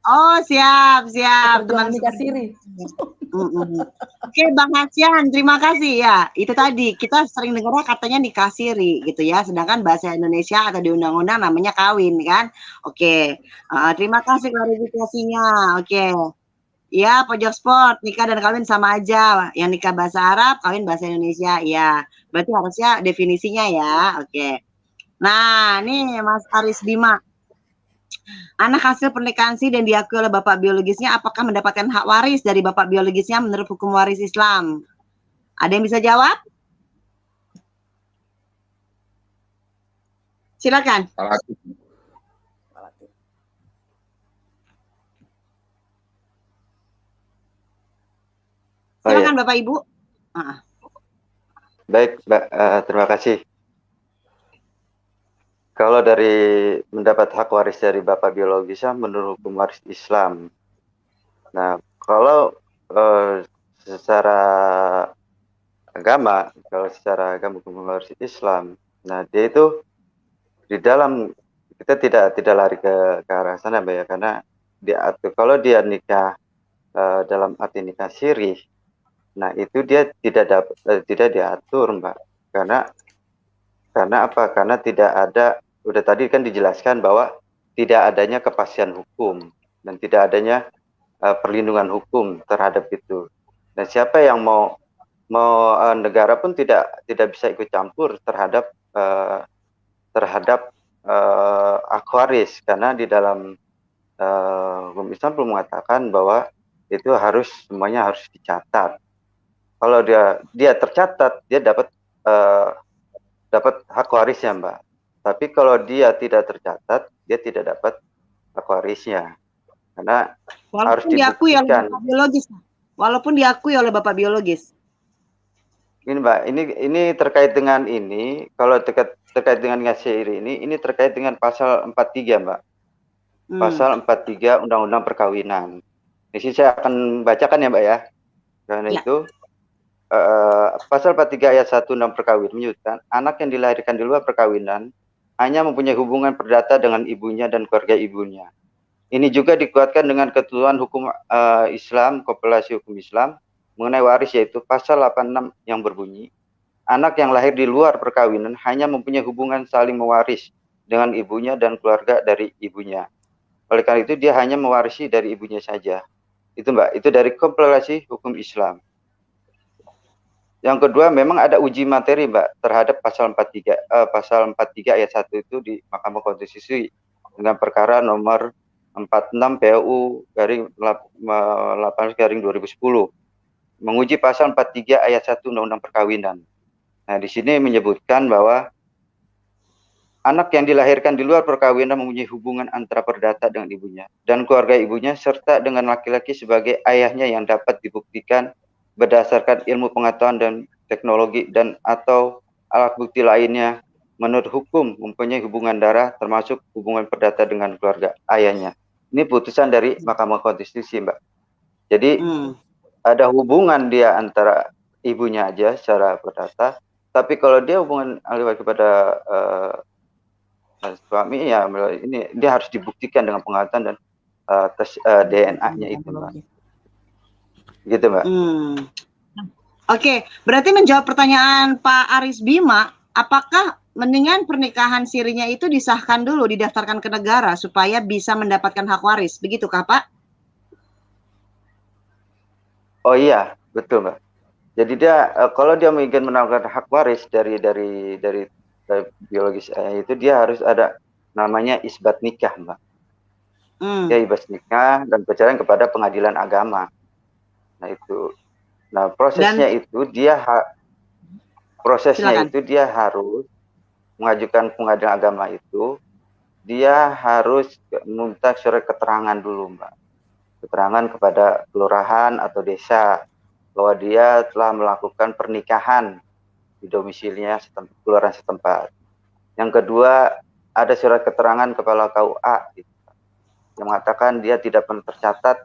Oh, siap. Teman nikah siri. Oke, Bang Hasyan, terima kasih ya. Itu tadi kita sering dengar katanya nikah siri gitu ya, sedangkan bahasa Indonesia atau di undang-undang namanya kawin kan. Oke, terima kasih klarifikasinya. Oke, ya pojok sport, nikah dan kawin sama aja. Yang nikah bahasa Arab, kawin bahasa Indonesia. Ya, berarti harusnya definisinya ya. Oke. Nah, nih Mas Aris Bima. Anak hasil pernikahan siri dan diakui oleh bapak biologisnya, apakah mendapatkan hak waris dari bapak biologisnya menurut hukum waris Islam? Ada yang bisa jawab? Silakan. Silakan Bapak Ibu. Baik, Mbak, terima kasih. Kalau dari mendapat hak waris dari bapak biologisnya menurut hukum waris Islam. Nah, kalau secara agama, hukum waris Islam, nah dia itu di dalam, kita tidak lari ke arah sana Mbak ya, karena diatur kalau dia nikah dalam arti nikah siri, nah itu dia tidak diatur Mbak, karena apa? Karena tidak ada, udah tadi kan dijelaskan bahwa tidak adanya kepastian hukum dan tidak adanya perlindungan hukum terhadap itu. Dan siapa yang mau negara pun tidak bisa ikut campur terhadap hak waris, karena di dalam hukum Islam belum mengatakan bahwa itu semuanya harus dicatat. Kalau dia tercatat, dia dapat hak warisnya Mbak. Tapi kalau dia tidak tercatat, dia tidak dapat hak warisnya, karena harus diakui oleh dibuktikan. bapak biologis. Walaupun diakui oleh bapak biologis. Ini Mbak, ini terkait dengan ini, kalau terkait dengan ngasih ini terkait dengan pasal 43 Mbak. Pasal 43 Undang-Undang Perkawinan. Di sini saya akan bacakan ya Mbak ya. Karena itu pasal 43 ayat 1 Undang Perkawinan menyebutkan anak yang dilahirkan di luar perkawinan hanya mempunyai hubungan perdata dengan ibunya dan keluarga ibunya. Ini juga dikuatkan dengan ketentuan hukum Islam, kompilasi hukum Islam mengenai waris, yaitu pasal 86 yang berbunyi, anak yang lahir di luar perkawinan hanya mempunyai hubungan saling mewaris dengan ibunya dan keluarga dari ibunya. Oleh karena itu dia hanya mewarisi dari ibunya saja. Itu Mbak, itu dari kompilasi hukum Islam. Yang kedua, memang ada uji materi Mbak terhadap pasal 43 ayat 1 itu di Mahkamah Konstitusi dengan perkara nomor 46 PUU garing 18 garing 2010 menguji pasal 43 ayat 1 Undang-Undang Perkawinan. Nah, di sini menyebutkan bahwa anak yang dilahirkan di luar perkawinan mempunyai hubungan antara perdata dengan ibunya dan keluarga ibunya serta dengan laki-laki sebagai ayahnya yang dapat dibuktikan berdasarkan ilmu pengetahuan dan teknologi dan atau alat bukti lainnya menurut hukum mempunyai hubungan darah termasuk hubungan perdata dengan keluarga ayahnya. Ini putusan dari Mahkamah Konstitusi, Mbak. Jadi ada hubungan dia antara ibunya aja secara perdata, tapi kalau dia hubungan ahli kepada suami ya ini dia harus dibuktikan dengan pengetahuan dan tes DNA-nya itu, Mbak. Gitu, Mbak. Oke, berarti menjawab pertanyaan Pak Aris Bima, apakah mendingan pernikahan sirinya itu disahkan dulu, didaftarkan ke negara supaya bisa mendapatkan hak waris, begitukah Pak? Oh iya, betul, Mbak. Jadi dia kalau dia ingin mendapatkan hak waris dari biologis itu dia harus ada namanya isbat nikah, Mbak. Dia isbat nikah dan perceraian kepada pengadilan agama. Nah itu, nah prosesnya itu dia harus mengajukan pengadilan agama itu, dia harus meminta surat keterangan dulu, Mbak. Keterangan kepada kelurahan atau desa bahwa dia telah melakukan pernikahan di domisilinya kelurahan setempat. Yang kedua, ada surat keterangan kepala KUA gitu, yang mengatakan dia tidak pernah tercatat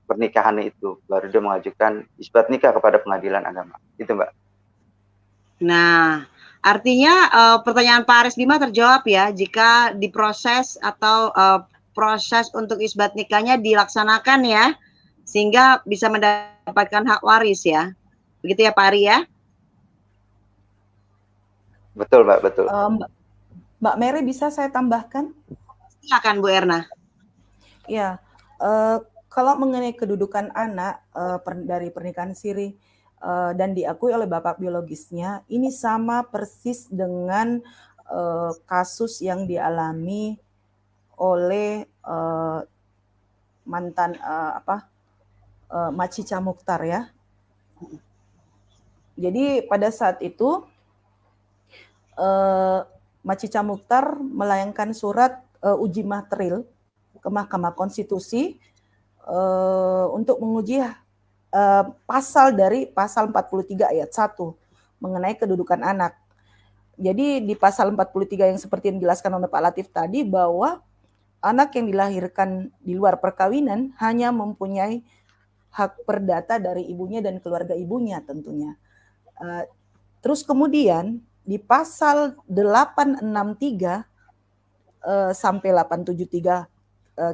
pernikahannya itu, baru dia mengajukan isbat nikah kepada pengadilan agama. Itu, Mbak. Nah, artinya pertanyaan Pak Aris Bima terjawab ya, jika diproses atau proses untuk isbat nikahnya dilaksanakan ya, sehingga bisa mendapatkan hak waris ya. Begitu ya Pak Ari ya? Betul, Mbak, betul. Mbak Mary, bisa saya tambahkan? Silakan Bu Erna. Ya, kalau mengenai kedudukan anak dari pernikahan siri dan diakui oleh bapak biologisnya, ini sama persis dengan kasus yang dialami oleh mantan Macica Muchtar ya. Jadi pada saat itu Macica Muchtar melayangkan surat uji materil ke Mahkamah Konstitusi untuk menguji pasal 43 ayat 1 mengenai kedudukan anak. Jadi di pasal 43 yang seperti yang dijelaskan oleh Pak Latif tadi, bahwa anak yang dilahirkan di luar perkawinan hanya mempunyai hak perdata dari ibunya dan keluarga ibunya tentunya. Terus kemudian di pasal 863 sampai 873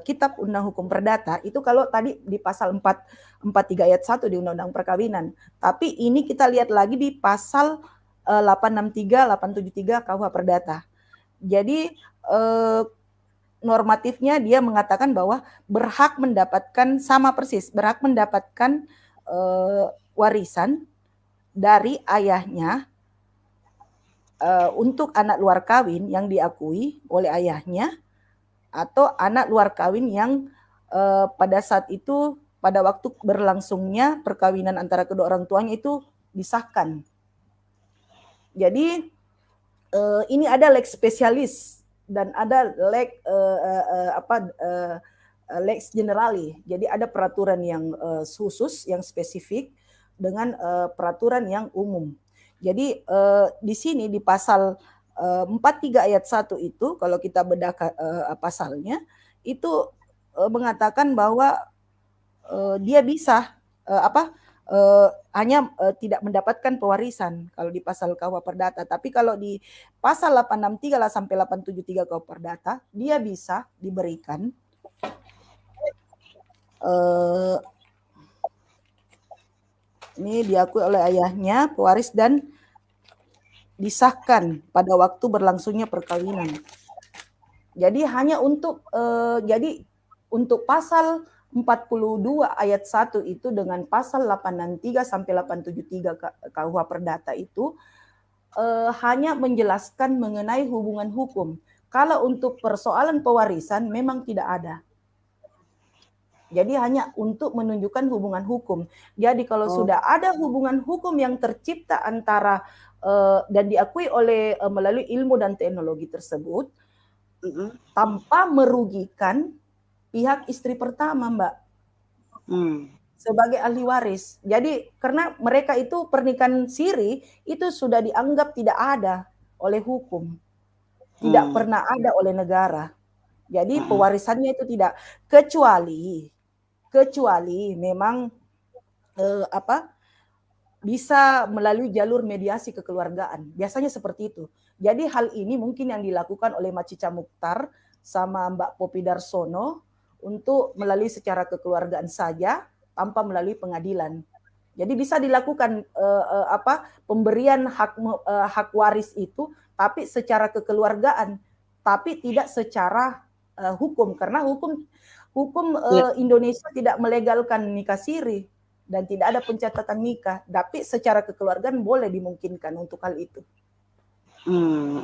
Kitab Undang Hukum Perdata itu, kalau tadi di pasal 443 ayat 1 di Undang-Undang Perkawinan, tapi ini kita lihat lagi di pasal 863, 873 KUH Perdata. Jadi normatifnya dia mengatakan bahwa berhak mendapatkan sama persis, berhak mendapatkan warisan dari ayahnya untuk anak luar kawin yang diakui oleh ayahnya, atau anak luar kawin yang pada saat itu, pada waktu berlangsungnya perkawinan antara kedua orang tuanya itu disahkan. Jadi ini ada lex spesialis dan ada lex generali. Jadi ada peraturan yang khusus, yang spesifik dengan peraturan yang umum. Jadi di sini di pasal 43 ayat 1 itu, kalau kita bedah pasalnya, itu mengatakan bahwa dia bisa hanya tidak mendapatkan pewarisan kalau di pasal KUH Perdata. Tapi kalau di pasal 863 sampai 873 KUH Perdata, dia bisa diberikan ini diakui oleh ayahnya pewaris dan disahkan pada waktu berlangsungnya perkawinan. Jadi hanya untuk untuk pasal 42 ayat 1 itu dengan pasal 863 sampai 873 KUH Perdata itu hanya menjelaskan mengenai hubungan hukum. Kalau untuk persoalan pewarisan memang tidak ada. Jadi hanya untuk menunjukkan hubungan hukum. Jadi kalau sudah ada hubungan hukum yang tercipta antara dan diakui oleh melalui ilmu dan teknologi tersebut, tanpa merugikan pihak istri pertama, Mbak, sebagai ahli waris. Jadi karena mereka itu pernikahan siri itu sudah dianggap tidak ada oleh hukum, tidak pernah ada oleh negara. Jadi pewarisannya itu tidak, kecuali memang bisa melalui jalur mediasi kekeluargaan. Biasanya seperti itu. Jadi hal ini mungkin yang dilakukan oleh Mak Cica Mukhtar sama Mbak Popi Darsono untuk melalui secara kekeluargaan saja tanpa melalui pengadilan. Jadi bisa dilakukan pemberian hak waris itu tapi secara kekeluargaan, tapi tidak secara hukum, karena hukum Indonesia tidak melegalkan nikah siri dan tidak ada pencatatan nikah, tapi secara kekeluargaan boleh dimungkinkan untuk hal itu.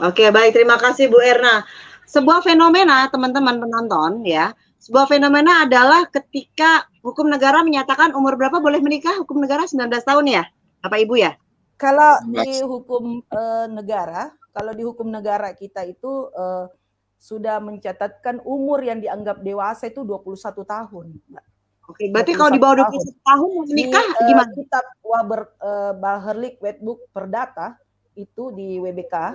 Oke, baik, terima kasih Bu Erna. Sebuah fenomena teman-teman penonton ya, sebuah fenomena adalah ketika hukum negara menyatakan umur berapa boleh menikah, hukum negara 19 tahun ya, Bapak Ibu ya? Kalau di hukum negara, kita itu sudah mencatatkan umur yang dianggap dewasa itu 21 tahun, Mbak. Oke, berarti kalau di bawah 21 tahun menikah gimana? Kitab Baherlik Wetboek Perdata itu di WBK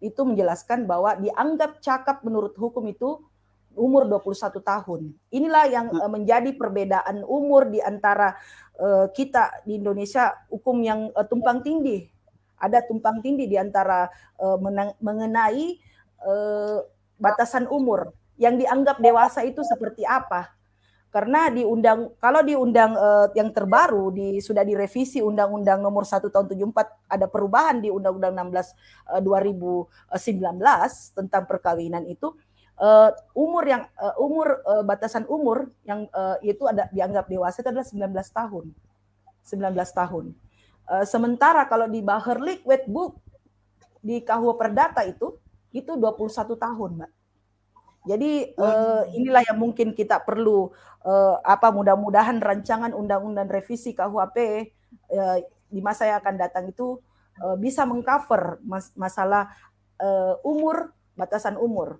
itu menjelaskan bahwa dianggap cakap menurut hukum itu umur 21 tahun. Inilah yang menjadi perbedaan umur di antara kita di Indonesia, hukum yang tumpang tindih. Ada tumpang tindih di antara mengenai batasan umur yang dianggap dewasa itu seperti apa. Karena kalau di undang yang terbaru sudah direvisi Undang-Undang Nomor 1 Tahun 74, ada perubahan di Undang-Undang 16 2019 tentang perkawinan itu, batasan umur yang itu ada dianggap dewasa itu adalah 19 tahun. 19 tahun. Sementara kalau di Baherlik Wetboek di KUH Perdata itu 21 tahun, Mbak. Jadi inilah yang mungkin kita perlu mudah-mudahan rancangan undang-undang revisi KUHP di masa yang akan datang itu bisa mengcover masalah umur, batasan umur.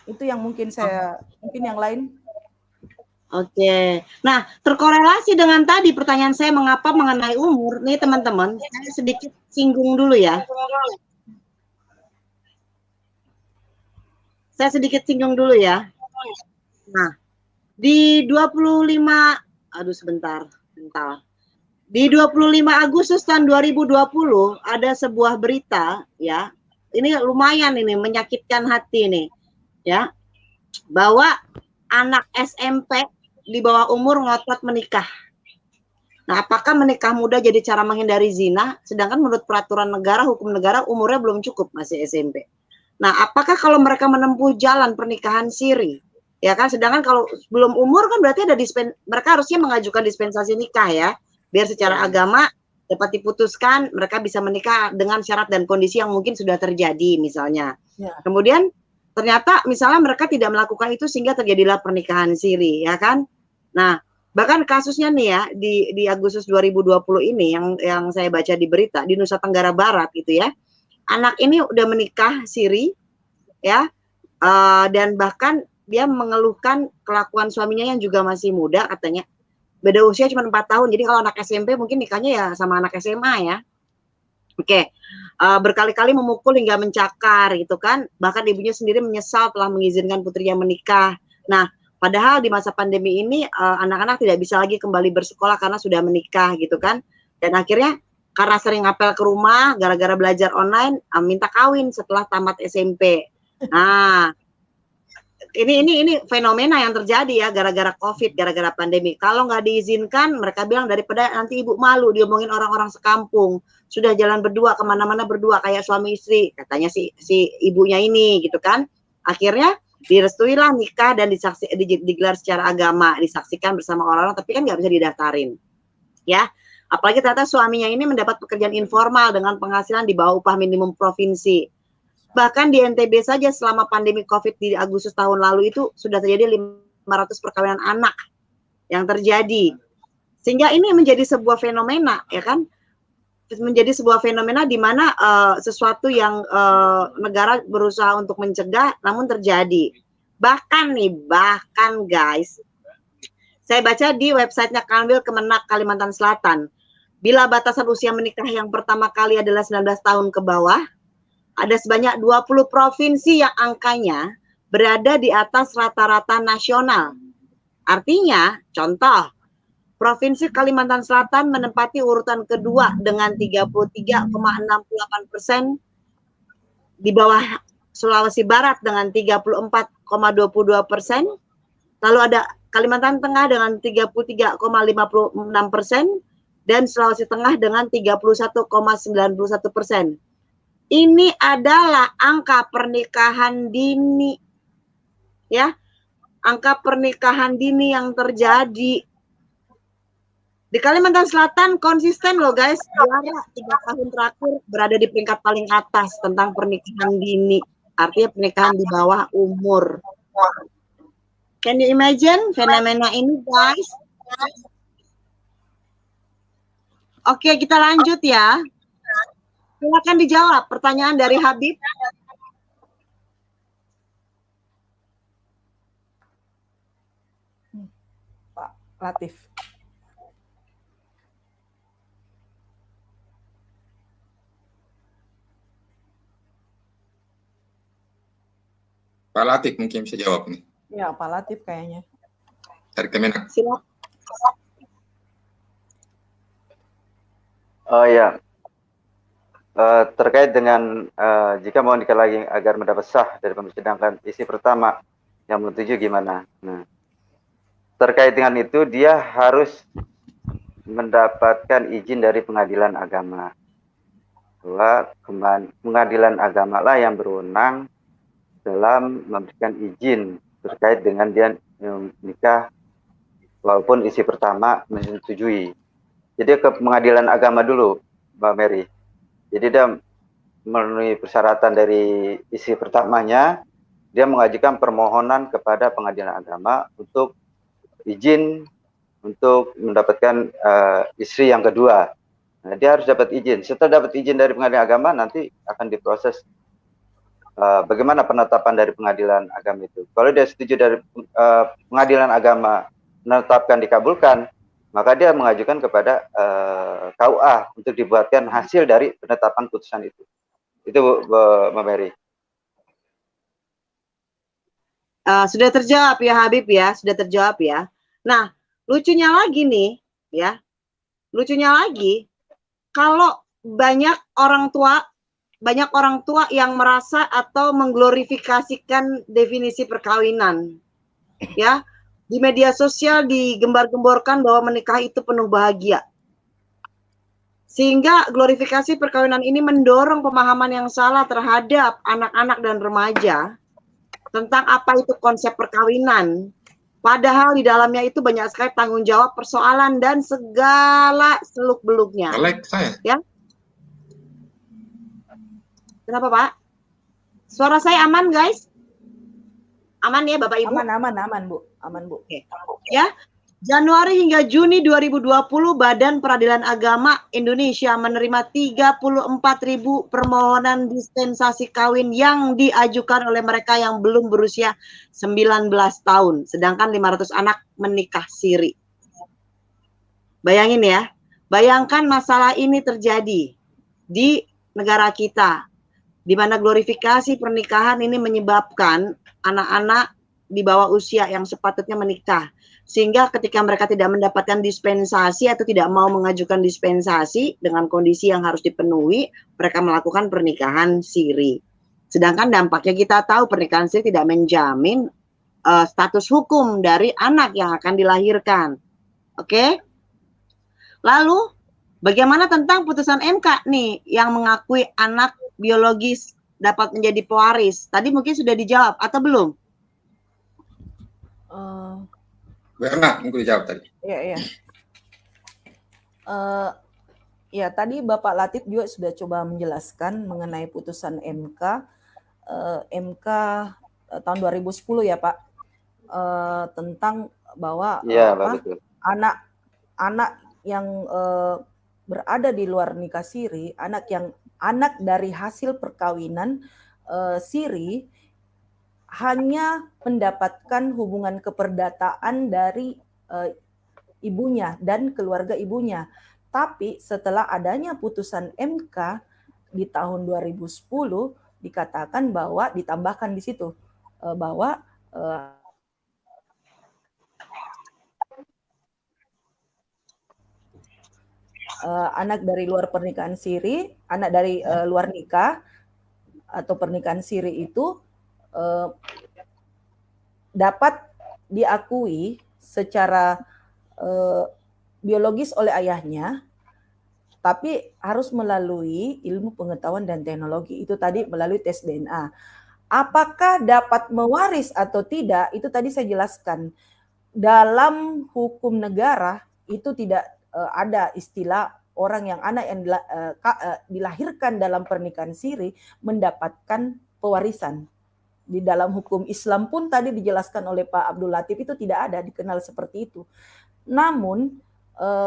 Itu yang mungkin yang lain. Oke. Nah, terkorelasi dengan tadi pertanyaan saya mengapa mengenai umur. Nih teman-teman, saya sedikit singgung dulu ya. Saya sedikit singgung dulu ya. Nah, di 25 Di 25 Agustus tahun 2020 ada sebuah berita ya. Ini lumayan ini menyakitkan hati nih. Ya. Bahwa anak SMP di bawah umur ngotot menikah. Nah, apakah menikah muda jadi cara menghindari zina? Sedangkan menurut peraturan negara, hukum negara umurnya belum cukup, masih SMP. Nah, apakah kalau mereka menempuh jalan pernikahan siri, ya kan? Sedangkan kalau belum umur kan berarti mereka harusnya mengajukan dispensasi nikah ya, biar secara agama dapat diputuskan mereka bisa menikah dengan syarat dan kondisi yang mungkin sudah terjadi misalnya. Ya. Kemudian ternyata misalnya mereka tidak melakukan itu sehingga terjadilah pernikahan siri, ya kan? Nah, bahkan kasusnya nih ya di Agustus 2020 ini yang saya baca di berita di Nusa Tenggara Barat gitu ya. Anak ini udah menikah siri, ya, dan bahkan dia mengeluhkan kelakuan suaminya yang juga masih muda katanya. Beda usia cuma 4 tahun, jadi kalau anak SMP mungkin nikahnya ya sama anak SMA ya. Oke, berkali-kali memukul hingga mencakar gitu kan. Bahkan ibunya sendiri menyesal telah mengizinkan putrinya menikah. Nah, padahal di masa pandemi ini anak-anak tidak bisa lagi kembali bersekolah karena sudah menikah gitu kan. Dan akhirnya karena sering ngapel ke rumah, gara-gara belajar online, minta kawin setelah tamat SMP. Nah, ini fenomena yang terjadi ya, gara-gara COVID, gara-gara pandemi. Kalau nggak diizinkan, mereka bilang daripada nanti ibu malu diomongin orang-orang sekampung. Sudah jalan berdua, kemana-mana berdua, kayak suami istri, katanya si ibunya ini, gitu kan. Akhirnya direstuilah nikah dan digelar secara agama, disaksikan bersama orang-orang, tapi kan nggak bisa didaftarin. Ya. Apalagi ternyata suaminya ini mendapat pekerjaan informal dengan penghasilan di bawah upah minimum provinsi. Bahkan di NTB saja selama pandemi COVID di Agustus tahun lalu itu sudah terjadi 500 perkawinan anak yang terjadi. Sehingga ini menjadi sebuah fenomena, ya kan? Menjadi sebuah fenomena di mana sesuatu yang negara berusaha untuk mencegah namun terjadi. Bahkan guys, saya baca di websitenya Kanwil Kemenak Kalimantan Selatan, bila batasan usia menikah yang pertama kali adalah 19 tahun ke bawah, ada sebanyak 20 provinsi yang angkanya berada di atas rata-rata nasional. Artinya, contoh, Provinsi Kalimantan Selatan menempati urutan kedua dengan 33,68%, di bawah Sulawesi Barat dengan 34,22%, lalu ada Kalimantan Tengah dengan 33,56%, dan Sulawesi Tengah dengan 31,91%. Ini adalah angka pernikahan dini, ya, angka pernikahan dini yang terjadi di Kalimantan Selatan. Konsisten loh guys, juara 3 tahun terakhir berada di peringkat paling atas tentang pernikahan dini, artinya pernikahan di bawah umur. Can you imagine fenomena ini guys? Oke, kita lanjut ya. Silakan dijawab pertanyaan dari Habib. Pak Latif. Pak Latif mungkin bisa jawab nih. Ya, Pak Latif kayaknya. Dari Kemenak. Silakan. Oh ya, terkait dengan jika mau nikah lagi agar mendapat sah dari sedangkan isi pertama yang menuju gimana. Nah, terkait dengan itu dia harus mendapatkan izin dari pengadilan agama. Bahwa pengadilan agama lah yang berwenang dalam memberikan izin terkait dengan dia nikah walaupun isi pertama menyetujui. Jadi ke pengadilan agama dulu, Mbak Mary. Jadi dia memenuhi persyaratan dari isi pertamanya, dia mengajukan permohonan kepada pengadilan agama untuk izin untuk mendapatkan istri yang kedua. Nah, dia harus dapat izin. Setelah dapat izin dari pengadilan agama, nanti akan diproses bagaimana penetapan dari pengadilan agama itu. Kalau dia setuju dari pengadilan agama menetapkan dikabulkan, maka dia mengajukan kepada KUA untuk dibuatkan hasil dari penetapan putusan itu. Itu Mbak Mary. Sudah terjawab ya Habib ya, sudah terjawab ya. Nah, lucunya lagi nih, ya, lucunya lagi, kalau banyak orang tua yang merasa atau mengglorifikasikan definisi perkawinan, ya. Di media sosial digembar-gemborkan bahwa menikah itu penuh bahagia. Sehingga glorifikasi perkawinan ini mendorong pemahaman yang salah terhadap anak-anak dan remaja tentang apa itu konsep perkawinan. Padahal di dalamnya itu banyak sekali tanggung jawab, persoalan, dan segala seluk-beluknya. Like saya. Ya. Kenapa Pak? Suara saya aman guys? Aman ya Bapak Ibu? Aman Bu. Aman Bu. Oke. Ya, Januari hingga Juni 2020 Badan Peradilan Agama Indonesia menerima 34.000 permohonan dispensasi kawin yang diajukan oleh mereka yang belum berusia 19 tahun, sedangkan 500 anak menikah siri. Bayangin ya, bayangkan masalah ini terjadi di negara kita, di mana glorifikasi pernikahan ini menyebabkan anak-anak di bawah usia yang sepatutnya menikah, sehingga ketika mereka tidak mendapatkan dispensasi atau tidak mau mengajukan dispensasi dengan kondisi yang harus dipenuhi, mereka melakukan pernikahan siri. Sedangkan dampaknya kita tahu pernikahan siri tidak menjamin status hukum dari anak yang akan dilahirkan. Oke? Lalu bagaimana tentang putusan MK nih yang mengakui anak biologis dapat menjadi pewaris? Tadi mungkin sudah dijawab atau belum? Berna, mungkin dijawab tadi. Iya. Ya, tadi Bapak Latif juga sudah coba menjelaskan mengenai putusan MK MK tahun 2010 ya Pak, tentang bahwa Iya, Mbak, betul. anak yang berada di luar nikah siri, anak dari hasil perkawinan siri hanya mendapatkan hubungan keperdataan dari ibunya dan keluarga ibunya. Tapi setelah adanya putusan MK di tahun 2010 dikatakan bahwa ditambahkan di situ bahwa anak dari luar pernikahan siri, anak dari luar nikah atau pernikahan siri itu dapat diakui secara biologis oleh ayahnya, tapi harus melalui ilmu pengetahuan dan teknologi. Itu tadi melalui tes DNA. Apakah dapat mewaris atau tidak, itu tadi saya jelaskan. Dalam hukum negara itu tidak ada istilah orang yang anak yang dilahirkan dalam pernikahan siri mendapatkan pewarisan. Di dalam hukum Islam pun tadi dijelaskan oleh Pak Abdul Latif itu tidak ada dikenal seperti itu. Namun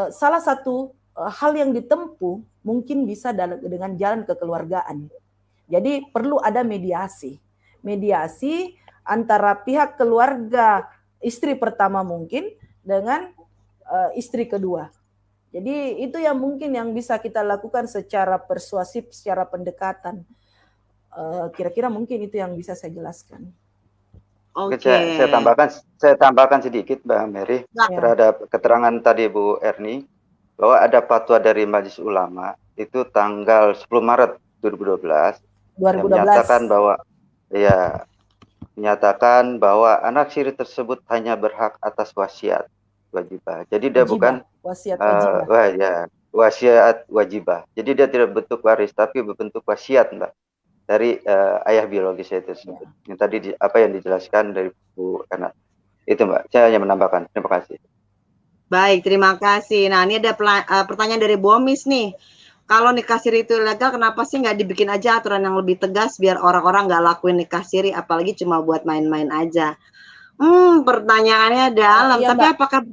salah satu hal yang ditempuh mungkin bisa dengan jalan kekeluargaan. Jadi perlu ada mediasi antara pihak keluarga istri pertama mungkin dengan istri kedua. Jadi itu yang mungkin yang bisa kita lakukan secara persuasif, secara pendekatan. Kira-kira mungkin itu yang bisa saya jelaskan. Oke. Saya tambahkan sedikit, Mbak Mary, terhadap keterangan tadi Bu Erni, bahwa ada fatwa dari Majelis Ulama itu tanggal 10 Maret 2012 yang menyatakan bahwa anak siri tersebut hanya berhak atas wasiat wajibah. Jadi dia bukan wasiat wajibah. Wasiat wajibah. Jadi dia tidak bentuk waris tapi berbentuk wasiat, Mbak, dari ayah biologisnya tersebut. Yang tadi apa yang dijelaskan dari Bu Erna. Itu, Mbak. Saya hanya menambahkan. Terima kasih. Baik, terima kasih. Nah, ini ada pertanyaan dari Bomis nih. Kalau nikah siri itu ilegal, kenapa sih nggak dibikin aja aturan yang lebih tegas biar orang-orang nggak lakuin nikah siri, apalagi cuma buat main-main aja? Pertanyaannya dalam. Tapi Mbak, apakah?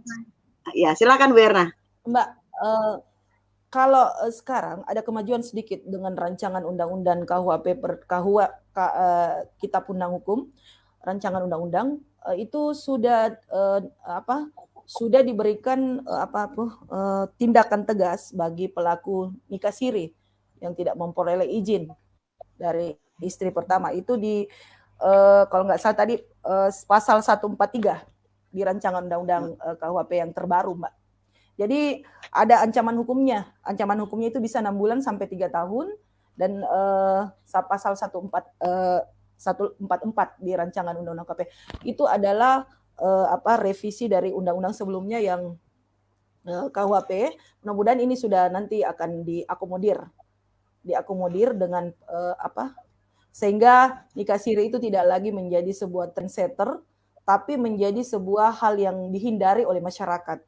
Ya, silakan Bu Erna. Mbak, kalau sekarang ada kemajuan sedikit dengan rancangan undang-undang Kitab Undang Hukum, rancangan undang-undang itu sudah sudah diberikan tindakan tegas bagi pelaku nikah siri yang tidak memperoleh izin dari istri pertama. Itu di kalau nggak salah tadi pasal 143 di rancangan undang-undang KUHP yang terbaru, Mbak. Jadi ada ancaman hukumnya. Ancaman hukumnya itu bisa 6 bulan sampai 3 tahun dan pasal 144 di rancangan undang-undang KUHP itu adalah revisi dari undang-undang sebelumnya yang KUHP. Mudah-mudahan ini sudah nanti akan diakomodir dengan sehingga nikah siri itu tidak lagi menjadi sebuah trendsetter, tapi menjadi sebuah hal yang dihindari oleh masyarakat.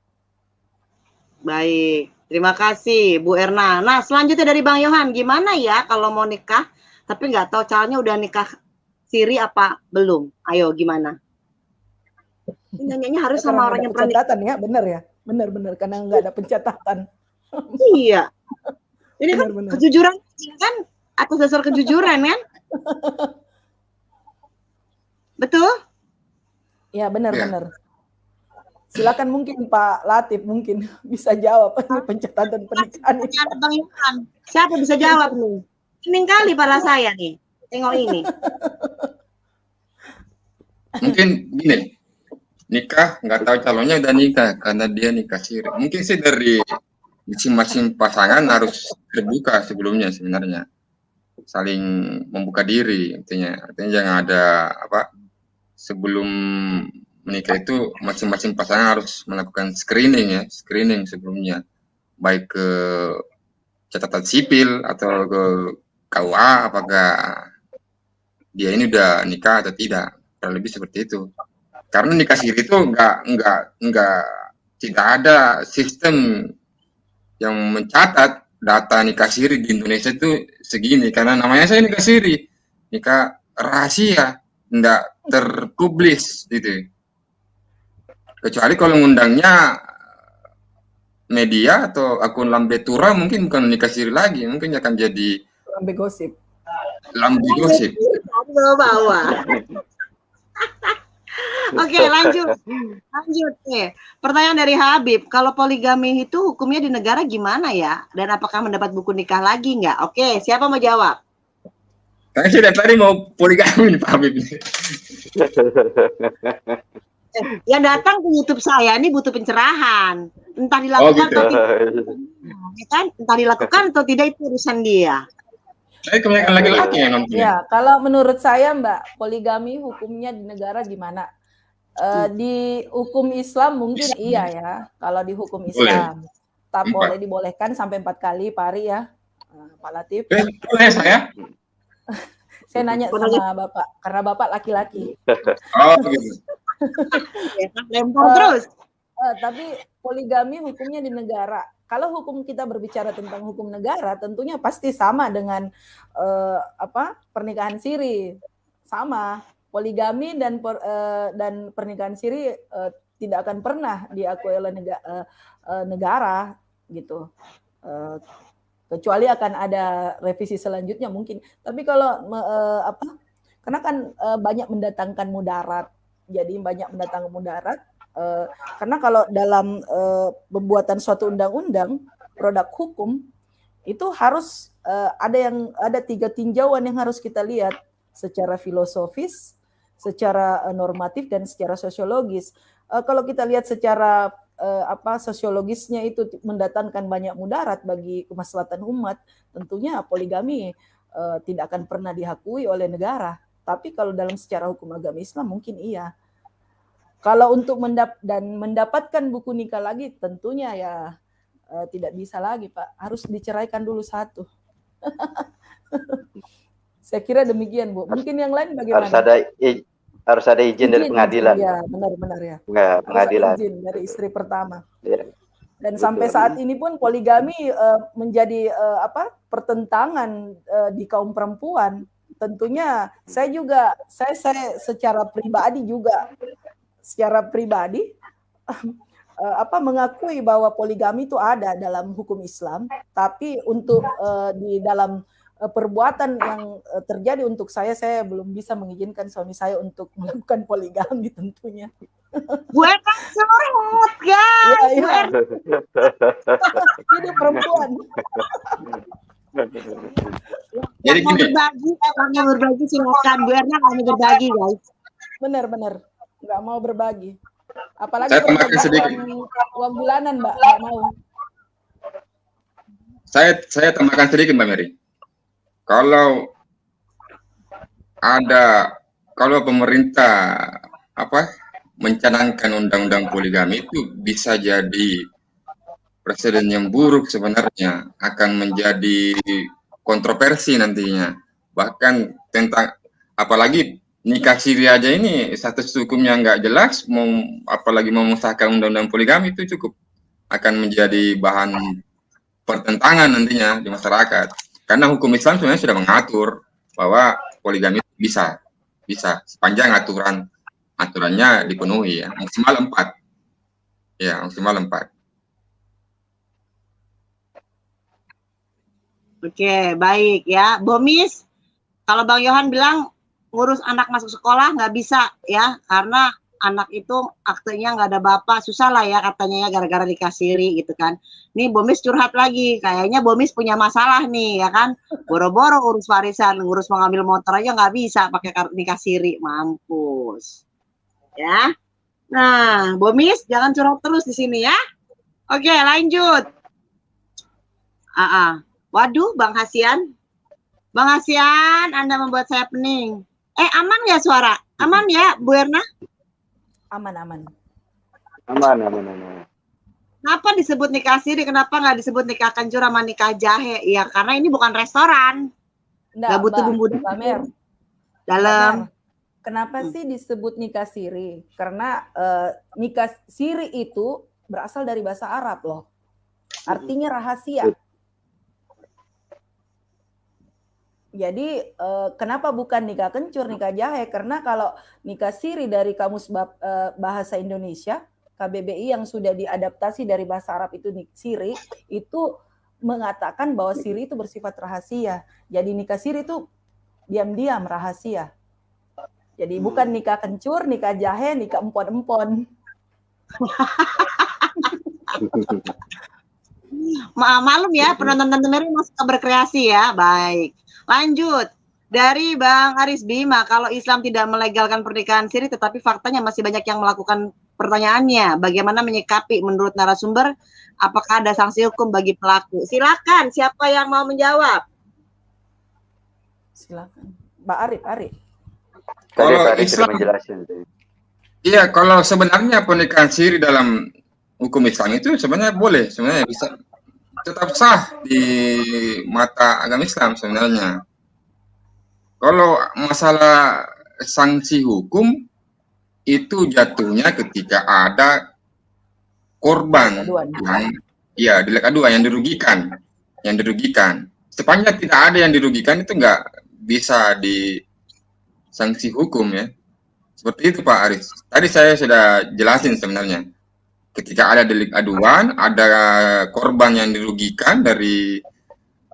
Baik, terima kasih Bu Erna. Nah, selanjutnya dari Bang Yohan, gimana ya kalau mau nikah tapi nggak tahu caranya udah nikah siri apa belum? Ayo, gimana? Nanyanya harus sama orang yang pernah pencatatan ya, benar karena nggak ada pencatatan. Iya, ini kan kejujuran kan atas dasar kejujuran kan? Betul? Ya benar. Silakan mungkin Pak Latif mungkin bisa jawab ini pencatatan pernikahan. Bang Yohan, siapa bisa jawab nih? Ini kali para saya nih, tengok ini. Mungkin gini. Nikah nggak tahu calonnya udah nikah karena dia nikah siri. Mungkin sih dari masing-masing pasangan harus terbuka sebelumnya sebenarnya, saling membuka diri. Artinya jangan ada sebelum menikah itu masing-masing pasangan harus melakukan screening sebelumnya, baik ke catatan sipil atau ke KUA apakah dia ini udah nikah atau tidak, kurang lebih seperti itu. Karena nikah siri itu tidak ada sistem yang mencatat data nikah siri di Indonesia itu segini, karena namanya saya nikah siri, nikah rahasia, tidak terpublis gitu. Kecuali kalau ngundangnya media atau akun Lambe Tura, mungkin bukan nikah siri lagi, mungkin akan jadi Lambe gosip. Lambe gosip. Bawa. Oke, lanjut nih. Pertanyaan dari Habib, kalau poligami itu hukumnya di negara gimana ya? Dan apakah mendapat buku nikah lagi nggak? Oke, siapa mau jawab? Saya sudah tadi mau poligami nih Pak Habib. Yang datang ke YouTube saya ini butuh pencerahan. Entah dilakukan gitu. atau tidak. Kan? Entah dilakukan atau tidak itu urusan dia. Saya kebanyakan laki-laki yang nonton. Ya, kalau menurut saya Mbak, poligami hukumnya di negara gimana? Di hukum Islam mungkin iya ya, kalau di hukum Islam. Tak boleh dibolehkan sampai 4 kali, Pak Ari ya, Pak Latif. Boleh saya? Saya nanya sama Bapak, karena Bapak laki-laki. Oh gitu. Lempar terus. Tapi poligami hukumnya di negara. Kalau hukum kita berbicara tentang hukum negara, tentunya pasti sama dengan pernikahan siri, sama. Poligami dan pernikahan siri tidak akan pernah diakui oleh negara gitu. Kecuali akan ada revisi selanjutnya mungkin. Tapi kalau karena kan banyak mendatangkan mudarat, jadi banyak mendatangkan mudarat. Karena kalau dalam pembuatan suatu undang-undang, produk hukum itu harus ada 3 tinjauan yang harus kita lihat secara filosofis, secara normatif dan secara sosiologis. Kalau kita lihat secara sosiologisnya itu mendatangkan banyak mudarat bagi kemaslahatan umat, tentunya poligami tidak akan pernah diakui oleh negara. Tapi kalau dalam secara hukum agama Islam mungkin iya. Kalau untuk mendapatkan buku nikah lagi, tentunya ya tidak bisa lagi Pak, harus diceraikan dulu satu. Saya kira demikian Bu. Mungkin yang lain bagaimana? Harus ada izin dari pengadilan. Ya, benar-benar ya. Enggak, pengadilan. Harus ada izin dari istri pertama. Ya. Dan sampai saat ini pun poligami menjadi pertentangan di kaum perempuan. Tentunya saya secara pribadi mengakui bahwa poligami itu ada dalam hukum Islam, tapi untuk di dalam perbuatan yang terjadi untuk saya belum bisa mengizinkan suami saya untuk melakukan poligami tentunya. Bu Erna curhat, guys. Ya. Jadi perempuan. Jadi gini. Berbagi silakan Bu Erna, kami berbagi guys. Benar. Nggak mau berbagi. Apalagi saya tambahkan sedikit. Uang bulanan Mbak, nggak mau. Saya tambahkan sedikit Mbak Mary. Kalau pemerintah mencanangkan undang-undang poligami itu bisa jadi presiden yang buruk sebenarnya, akan menjadi kontroversi nantinya. Bahkan tentang apalagi nikah siri aja ini status hukumnya nggak jelas, apalagi memusnahkan undang-undang poligami itu cukup akan menjadi bahan pertentangan nantinya di masyarakat. Karena hukum Islam sebenarnya sudah mengatur bahwa poligami bisa sepanjang aturannya dipenuhi ya, maksimal 4. Ya, maksimal 4. Oke, baik ya. Bomis, kalau Bang Yohan bilang ngurus anak masuk sekolah nggak bisa ya, karena anak itu aktenya nggak ada bapak, susah lah ya katanya ya, gara-gara nikah siri gitu kan. Nih Bomis curhat lagi, kayaknya Bomis punya masalah nih ya kan, boro-boro urus warisan, ngurus mau ngambil motor aja nggak bisa pakai nikah siri, mampus ya. Nah Bomis jangan curhat terus di sini ya. Oke lanjut. Waduh Bang Hasian, Anda membuat saya pening. Aman ya suara? Aman ya Bu Erna? Aman. Kenapa disebut nikah siri? Kenapa nggak disebut nikah kencur sama nikah jahe? Ya karena ini bukan restoran. Nggak butuh bumbu dalam. Kenapa sih disebut nikah siri? Karena nikah siri itu berasal dari bahasa Arab loh. Artinya rahasia. Jadi kenapa bukan nikah kencur, nikah jahe? Karena kalau nikah siri dari Kamus Bahasa Indonesia, KBBI yang sudah diadaptasi dari bahasa Arab itu siri, itu mengatakan bahwa siri itu bersifat rahasia. Jadi nikah siri itu diam-diam rahasia. Jadi bukan nikah kencur, nikah jahe, nikah empon-empon. Malum ya, penonton Tante Mary masih berkreasi ya. Baik. Lanjut. Dari Bang Aris Bima, kalau Islam tidak melegalkan pernikahan siri, tetapi faktanya masih banyak yang melakukan pertanyaannya. Bagaimana menyikapi menurut narasumber? Apakah ada sanksi hukum bagi pelaku? Silakan, siapa yang mau menjawab? Silakan. Mbak Arif. Kalau Islam, iya, kalau sebenarnya pernikahan siri dalam hukum Islam itu sebenarnya boleh, sebenarnya bisa tetap sah di mata agama Islam sebenarnya. Kalau masalah sanksi hukum itu jatuhnya ketika ada korban yang delik aduan yang dirugikan. Sepanjang tidak ada yang dirugikan itu nggak bisa di sanksi hukum ya. Seperti itu Pak Aris. Tadi saya sudah jelasin sebenarnya. Ketika ada delik aduan, ada korban yang dirugikan dari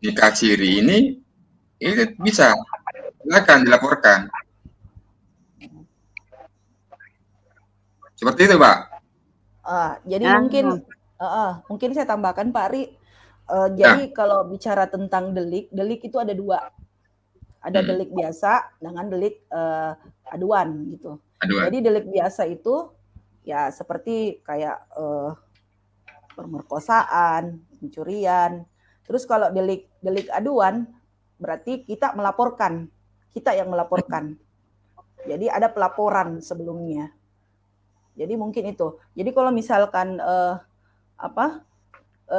nikah siri ini bisa silakan dilaporkan. Seperti itu, Pak. Jadi mungkin saya tambahkan Pak Ari. Jadi kalau bicara tentang delik itu ada dua. Ada delik biasa dengan delik aduan gitu. Jadi delik biasa itu ya seperti kayak pemerkosaan, pencurian. Terus kalau delik aduan berarti kita yang melaporkan. Jadi ada pelaporan sebelumnya. Jadi mungkin itu. Jadi kalau misalkan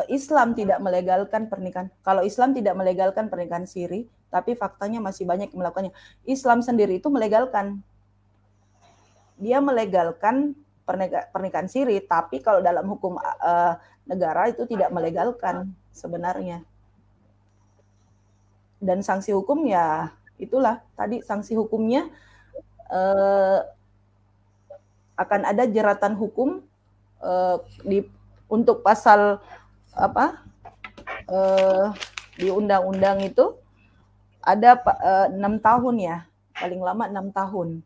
Islam tidak melegalkan pernikahan. Kalau Islam tidak melegalkan pernikahan siri, tapi faktanya masih banyak yang melakukannya. Islam sendiri itu melegalkan. Dia melegalkan pernikahan siri, tapi kalau dalam hukum negara itu tidak melegalkan sebenarnya. Dan sanksi hukum ya itulah tadi sanksi hukumnya akan ada jeratan hukum untuk pasal di undang-undang itu ada 6 tahun ya, paling lama 6 tahun.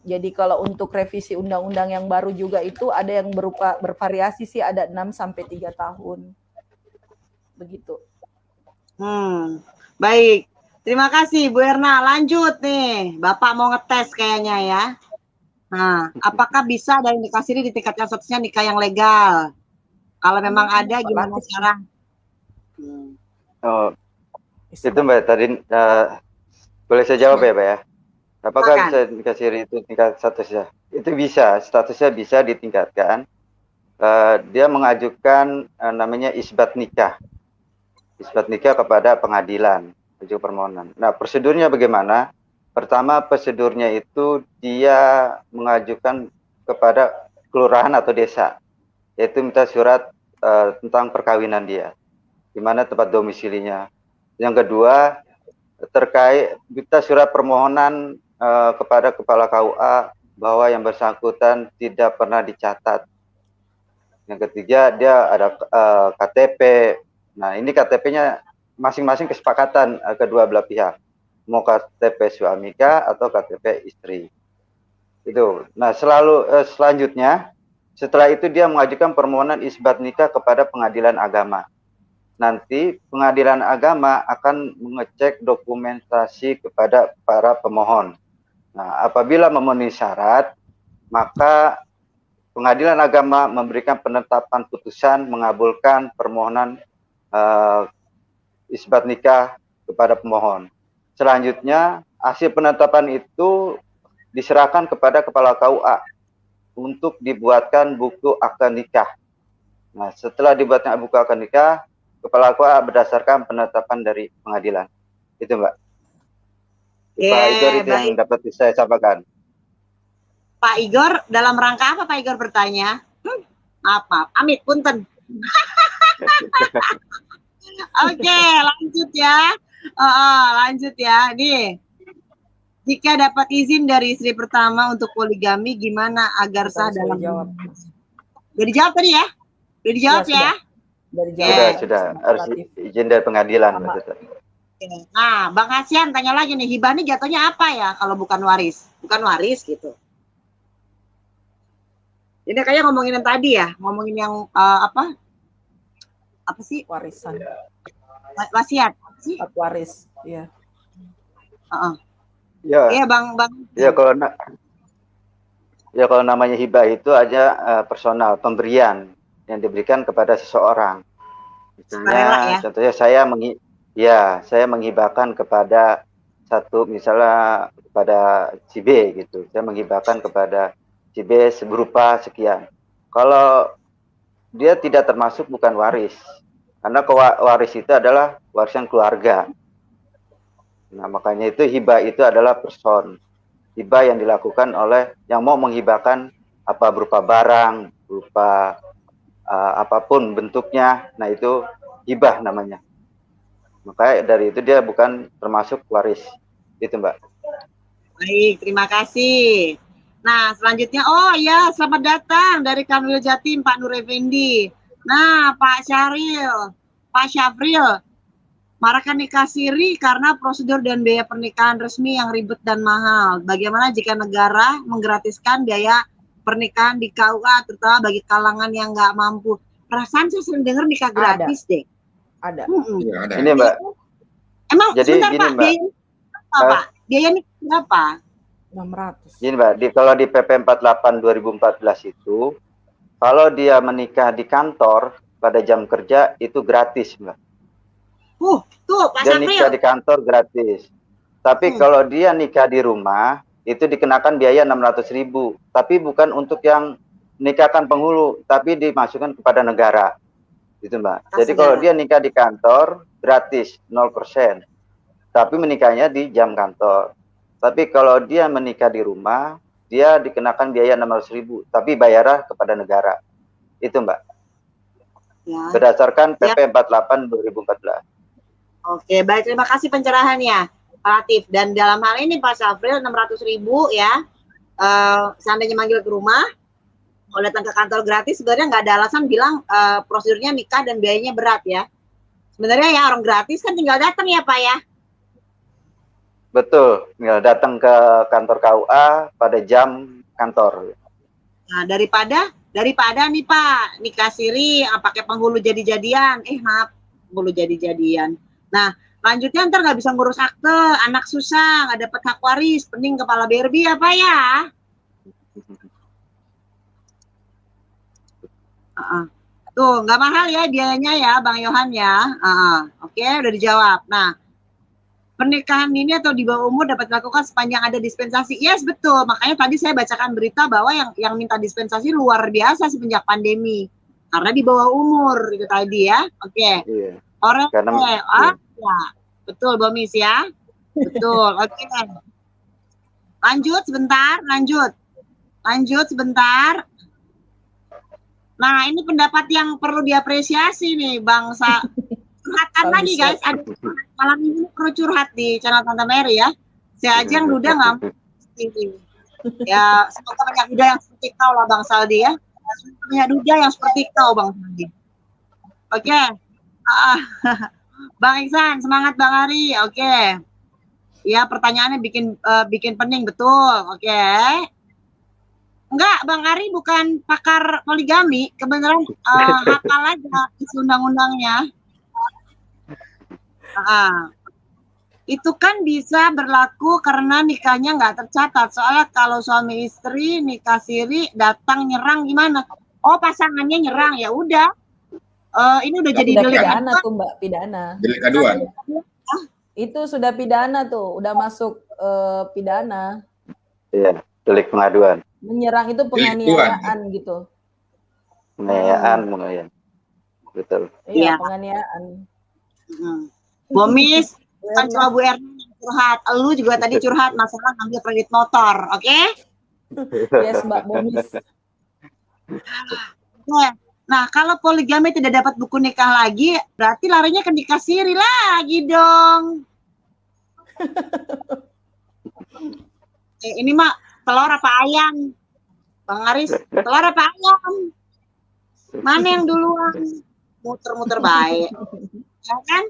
Jadi kalau untuk revisi undang-undang yang baru juga itu ada yang bervariasi sih, ada 6 sampai 3 tahun. Begitu. Baik. Terima kasih Bu Erna. Lanjut nih. Bapak mau ngetes kayaknya ya. Nah, apakah bisa dari nikah siri ditingkatkan statusnya nikah yang legal? Kalau memang ada gimana sekarang? Itu Mbak tadi boleh saya jawab ya Mbak ya? Apakah bisa nikah siri itu tingkat statusnya? Itu bisa, statusnya bisa ditingkatkan. Dia mengajukan namanya isbat nikah kepada pengadilan, ajukan permohonan. Nah, prosedurnya bagaimana? Pertama, prosedurnya itu dia mengajukan kepada kelurahan atau desa, yaitu minta surat tentang perkawinan dia, di mana tempat domisilinya. Yang kedua, terkait minta surat permohonan kepada Kepala KUA bahwa yang bersangkutan tidak pernah dicatat. Yang ketiga, dia ada KTP. Nah, ini KTP-nya masing-masing kesepakatan kedua belah pihak. Mau KTP suamika atau KTP istri. Itu. Nah, selanjutnya setelah itu dia mengajukan permohonan isbat nikah kepada pengadilan agama. Nanti pengadilan agama akan mengecek dokumentasi kepada para pemohon. Nah, apabila memenuhi syarat, maka pengadilan agama memberikan penetapan putusan mengabulkan permohonan isbat nikah kepada pemohon. Selanjutnya, hasil penetapan itu diserahkan kepada Kepala KUA untuk dibuatkan buku akta nikah. Nah, setelah dibuatnya buku akta nikah, Kepala KUA berdasarkan penetapan dari pengadilan. Itu Mbak. Pak Igor itu yang dapat saya sampaikan. Pak Igor, dalam rangka apa Pak Igor bertanya? Maaf, amit, punten. Oke, lanjut ya. Lanjut ya. Nih, jika dapat izin dari istri pertama untuk poligami, gimana agar sah Harus dalam dijawab. Udah dijawab tadi ya? Udah dijawab Ya, ya? Dari Oke. jawab Sudah, harus izin dari pengadilan, Sama. maksudnya. Nah, Bang Hasian tanya lagi nih, hibah nih jatuhnya apa ya kalau bukan waris? Bukan waris gitu. Ini kayak ngomongin yang tadi ya, ngomongin yang apa? Apa sih? Warisan. Wasiat. Apa sih? Hak waris. Iya. Ya, Iya, Bang. ya kalau namanya hibah itu aja personal, pemberian yang diberikan kepada seseorang. Misalnya, ya? contohnya saya menghibahkan kepada misalnya kepada si B gitu. Saya menghibahkan kepada si B berupa sekian. Kalau dia tidak termasuk bukan waris, karena waris itu adalah warisan keluarga. Nah, makanya itu hibah itu adalah person. Hibah yang dilakukan oleh yang mau menghibahkan apa berupa barang, berupa apapun bentuknya. Nah, itu hibah namanya. Makanya dari itu dia bukan termasuk waris. Itu, Mbak. Baik, terima kasih. Nah, selanjutnya, oh ya, selamat datang dari Kanwil Jatim, Pak Nur Effendi. Nah, Pak Syafril, marakan nikah siri karena prosedur dan biaya pernikahan resmi yang ribet dan mahal. Bagaimana jika negara menggratiskan biaya pernikahan di KUA, terutama bagi kalangan yang nggak mampu? Perasaan saya sering dengar nikah gratis deh. Ada. Iya, ada. Ini, Mbak. Emang Jadi sebentar gini, Pak, Mbak. Pak? Biaya nikah berapa? 600. Gini, Mbak, kalau di PP 48 2014 itu, kalau dia menikah di kantor pada jam kerja itu gratis, Mbak. Tuh Pak Dia Syafril. nikah di kantor gratis. Tapi kalau dia nikah di rumah, itu dikenakan biaya 600.000. Tapi bukan untuk yang nikahkan penghulu, tapi dimasukkan kepada negara. Gitu, Mbak. Jadi kalau dia nikah di kantor, gratis, 0%. Tapi menikahnya di jam kantor. Tapi kalau dia menikah di rumah, dia dikenakan biaya 600.000, tapi bayarnya kepada negara. Itu, Mbak. Ya. Berdasarkan PP 48 2014. Oke, baik, terima kasih pencerahannya, Pak Latif. Dan dalam hal ini Pak Syafril 600.000 ya, seandainya manggil ke rumah, kalau datang ke kantor gratis, sebenarnya nggak ada alasan bilang prosedurnya nikah dan biayanya berat ya. Sebenarnya ya orang gratis kan tinggal datang ya Pak ya. Betul, tinggal datang ke kantor KUA pada jam kantor. Nah, daripada nih Pak, nikah siri, pakai penghulu jadi-jadian. Maaf, penghulu jadi-jadian. Nah, lanjutnya ntar nggak bisa ngurus akte, anak susah, nggak dapat hak waris, pening kepala Barbie ya Pak ya. Tuh, nggak mahal ya biayanya ya Bang Yohan ya. Oke, udah dijawab. Nah, pernikahan ini atau di bawah umur dapat dilakukan sepanjang ada dispensasi. Yes, betul. Makanya tadi saya bacakan berita bahwa yang minta dispensasi luar biasa semenjak pandemi. Karena di bawah umur itu tadi ya. Oke. Iya. Orang Karena ya. Betul, Bomis ya. Betul. Oke. Lanjut sebentar. Nah, ini pendapat yang perlu diapresiasi nih, bangsa. Curhatan lagi guys, ada malam ini perlu curhat di channel Tante Mary ya. Saya aja yang duda nggak ya, semoga banyak duda yang seperti kau lah Bang Saldi ya. Banyak duda yang seperti kau Bang Saldi. Oke. Bang Iksan, semangat Bang Ari. Oke. Ya, pertanyaannya bikin pening betul. Oke. Enggak, Bang Ari bukan pakar poligami, kebenaran hafal aja isi undang-undangnya. Itu kan bisa berlaku karena nikahnya nggak tercatat. Soalnya kalau suami istri nikah siri datang nyerang gimana? Oh, pasangannya nyerang, ya udah. Ini udah jadi delik pidana tuh Mbak, pidana. Delik aduan. Itu sudah pidana tuh, udah masuk pidana. Iya, delik pengaduan. Menyerang itu penganiayaan gitu. Penganiayaan. Betul. Iya, penganiayaan. Bomis, kan cuma Bu Erna curhat. Lu juga tadi curhat masalah ngambil kredit motor, oke? Yes, Mbak Bomis. Nah, kalau poligami tidak dapat buku nikah lagi, berarti larinya ke nikah siri lagi dong. Ini mah telur apa ayam? Bang Aris, telur apa ayam? Mana yang duluan? Muter-muter baik. Ya kan?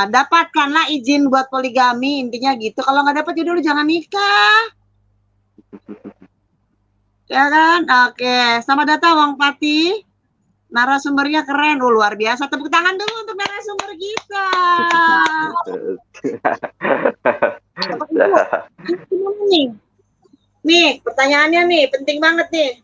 Dapatkanlah izin buat poligami, intinya gitu. Kalau nggak dapat ya dulu jangan nikah. Ya kan? Oke, selamat datang Wang Pati. Narasumbernya keren, luar biasa. Tepuk tangan dulu untuk narasumber kita. Gimana nih? Nih, pertanyaannya nih, penting banget nih.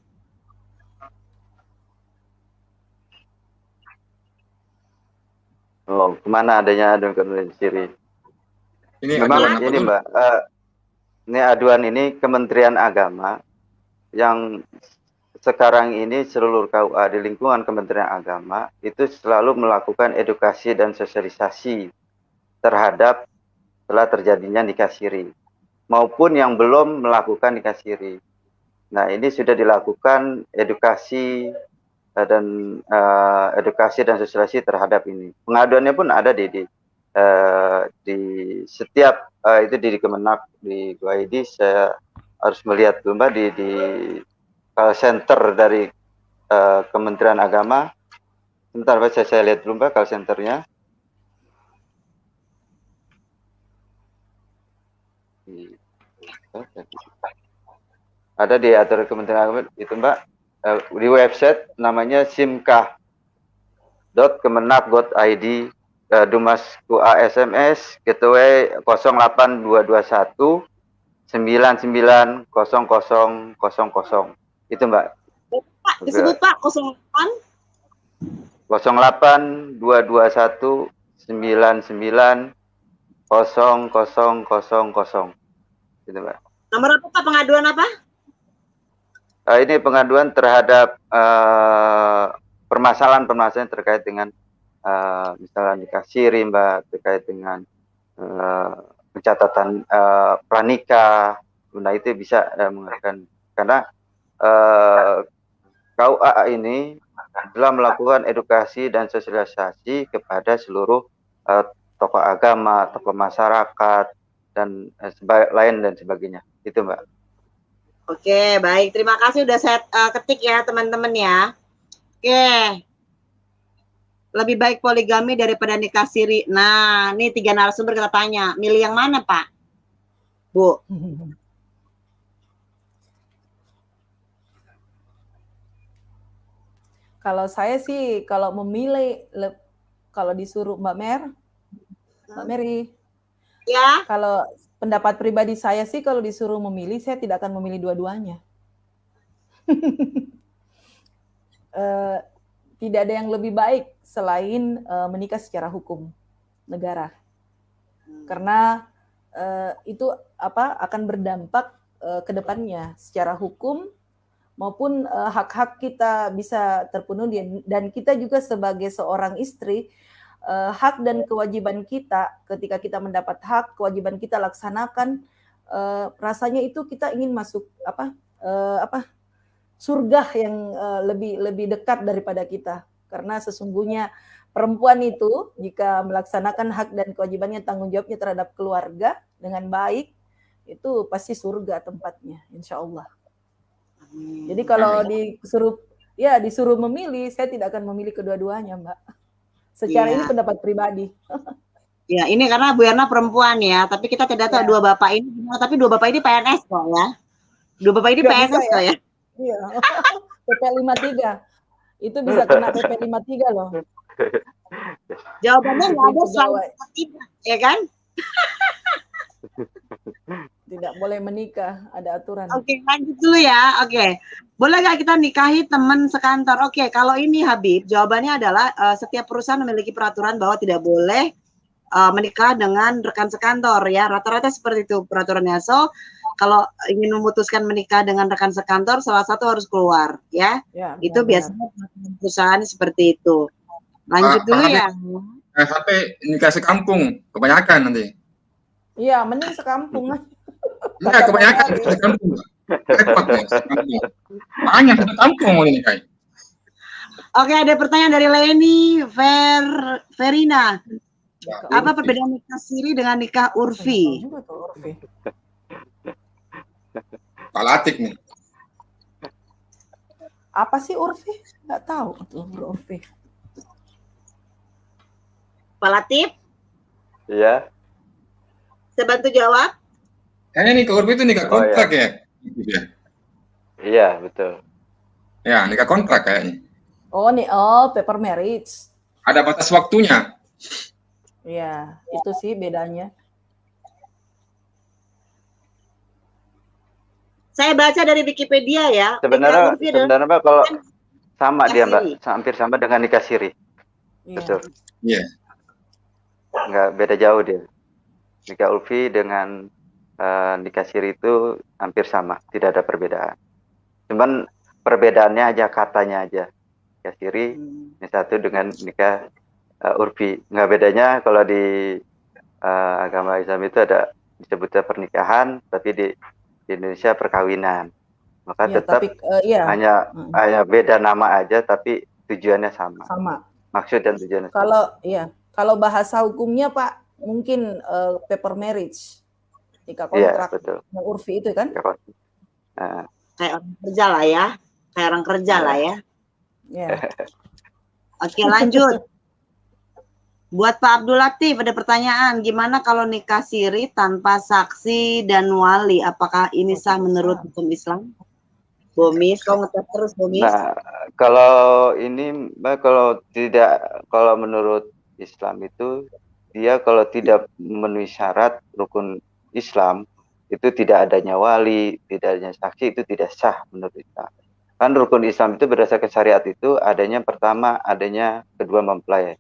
Oh, kemana adanya aduan kemudian Siri? Ini Memang aduan apa ini dulu? Mbak, ini aduan ini Kementerian Agama yang sekarang ini seluruh KUA di lingkungan Kementerian Agama itu selalu melakukan edukasi dan sosialisasi terhadap setelah terjadinya nikah siri maupun yang belum melakukan nikah siri. Nah, ini sudah dilakukan edukasi dan sosialisasi terhadap ini. Pengaduannya pun ada di setiap itu di Kemenak di GoID. Saya harus melihat dulu Mbak di call center dari Kementerian Agama. Sebentar Mbak, saya lihat dulu Mbak call centernya. Ada di atur Kementerian Agama itu Mbak, di website namanya simkah.kemenak.id, Dumas QA SMS gateway 08221 990000. Itu Mbak. Pak, disebut Pak 08221 990000. Itu Mbak. Nomor apa Pak, pengaduan apa? Ini pengaduan terhadap permasalahan-permasalahan terkait dengan misalnya nikah siri Mbak, terkait dengan pencatatan pranikah. Nah, itu bisa menggunakan, karena KUA ini telah melakukan edukasi dan sosialisasi kepada seluruh tokoh agama, tokoh masyarakat, dan lain dan sebagainya. Itu Mbak. Oke, baik. Terima kasih udah saya ketik ya teman-teman ya. Oke. Lebih baik poligami daripada nikah siri. Nah, ini 3 narasumber kita tanya. Milih yang mana Pak? Bu? Kalau saya sih, kalau memilih, kalau disuruh Mbak Mary, Ya. kalau pendapat pribadi saya sih, kalau disuruh memilih, saya tidak akan memilih dua-duanya. Tidak ada yang lebih baik selain menikah secara hukum negara, karena itu akan berdampak ke depannya secara hukum, maupun hak-hak kita bisa terpenuhi, dan kita juga sebagai seorang istri, hak dan kewajiban kita ketika kita mendapat hak, kewajiban kita laksanakan, rasanya itu kita ingin masuk surga yang lebih dekat daripada kita, karena sesungguhnya perempuan itu jika melaksanakan hak dan kewajibannya, tanggung jawabnya terhadap keluarga dengan baik, itu pasti surga tempatnya, insya Allah. Jadi kalau disuruh memilih, saya tidak akan memilih kedua-duanya, Mbak. Secara ini pendapat pribadi. Ya, ini karena Bu Erna perempuan ya, tapi kita tidak tahu dua bapak ini, tapi dua bapak ini PNS kok ya. Dua bapak ini PNS kok ya. Iya. PP 53. Itu bisa kena PP 53 loh. Jawabannya nggak ada selain 53, ya kan? Tidak boleh menikah, ada aturan. Oke, lanjut dulu ya. Oke. Boleh nggak kita nikahi teman sekantor? Oke, kalau ini Habib, jawabannya adalah setiap perusahaan memiliki peraturan bahwa tidak boleh menikah dengan rekan sekantor ya. Rata-rata seperti itu peraturannya. So, kalau ingin memutuskan menikah dengan rekan sekantor, salah satu harus keluar ya. Itu biasanya perusahaan seperti itu. Lanjut dulu ya. Sampai nikah sekampung, kebanyakan nanti. Iya, mending sekampung. Iya, kebanyakan sekampung. Repot ya, sekampung. Banyak satu kampung mau dinikahi. Oke, ada pertanyaan dari Leni Verina. Nikah Apa urfi. perbedaan nikah siri dengan nikah Saya nggak tahu urfi? juga tuh urfi. Pak Latif nih. Apa sih urfi? Nggak tahu tuh urfi. Pak Latif, Iya. saya bantu jawab. Kayaknya nikah urfi itu nikah Oh, kontrak ya. Iya, betul. Ya, nikah kontrak kayaknya. Oh, paper marriage. Ada batas waktunya. Iya, itu sih bedanya. Saya baca dari Wikipedia ya. Sebenarnya nikah urfi adalah Mbak, kalau sama nikah dia Mbak, siri. hampir sama dengan nikah siri. Iya. Betul. Iya. Nggak beda jauh dia. Nikah urfi dengan nikah siri itu hampir sama, tidak ada perbedaan. Cuman perbedaannya aja katanya aja. Nikah siri ini satu dengan nikah urfi. Nggak bedanya kalau di agama Islam itu ada disebutnya pernikahan, tapi di Indonesia perkawinan. Maka Iya, tetap tapi iya hanya beda nama aja, tapi tujuannya sama. sama. Maksud dan tujuannya sama. Kalau bahasa hukumnya Pak mungkin paper marriage, nikah Iya, kontrak. betul. Yang urfi itu kan? Kayak orang kerja lah ya. Kayak orang kerja lah ya. Iya. Oke, lanjut. Buat Pak Abdul Latif ada pertanyaan, gimana kalau nikah siri tanpa saksi dan wali? Apakah ini sah menurut hukum Islam? Bomis, kau ngetes terus Bomis. Nah, kalau ini Mbak, kalau menurut Islam itu dia kalau tidak memenuhi syarat rukun Islam itu tidak adanya wali, tidak adanya saksi, itu tidak sah menurut Islam. Kan rukun Islam itu berdasarkan syariat itu adanya pertama adanya kedua mempelai,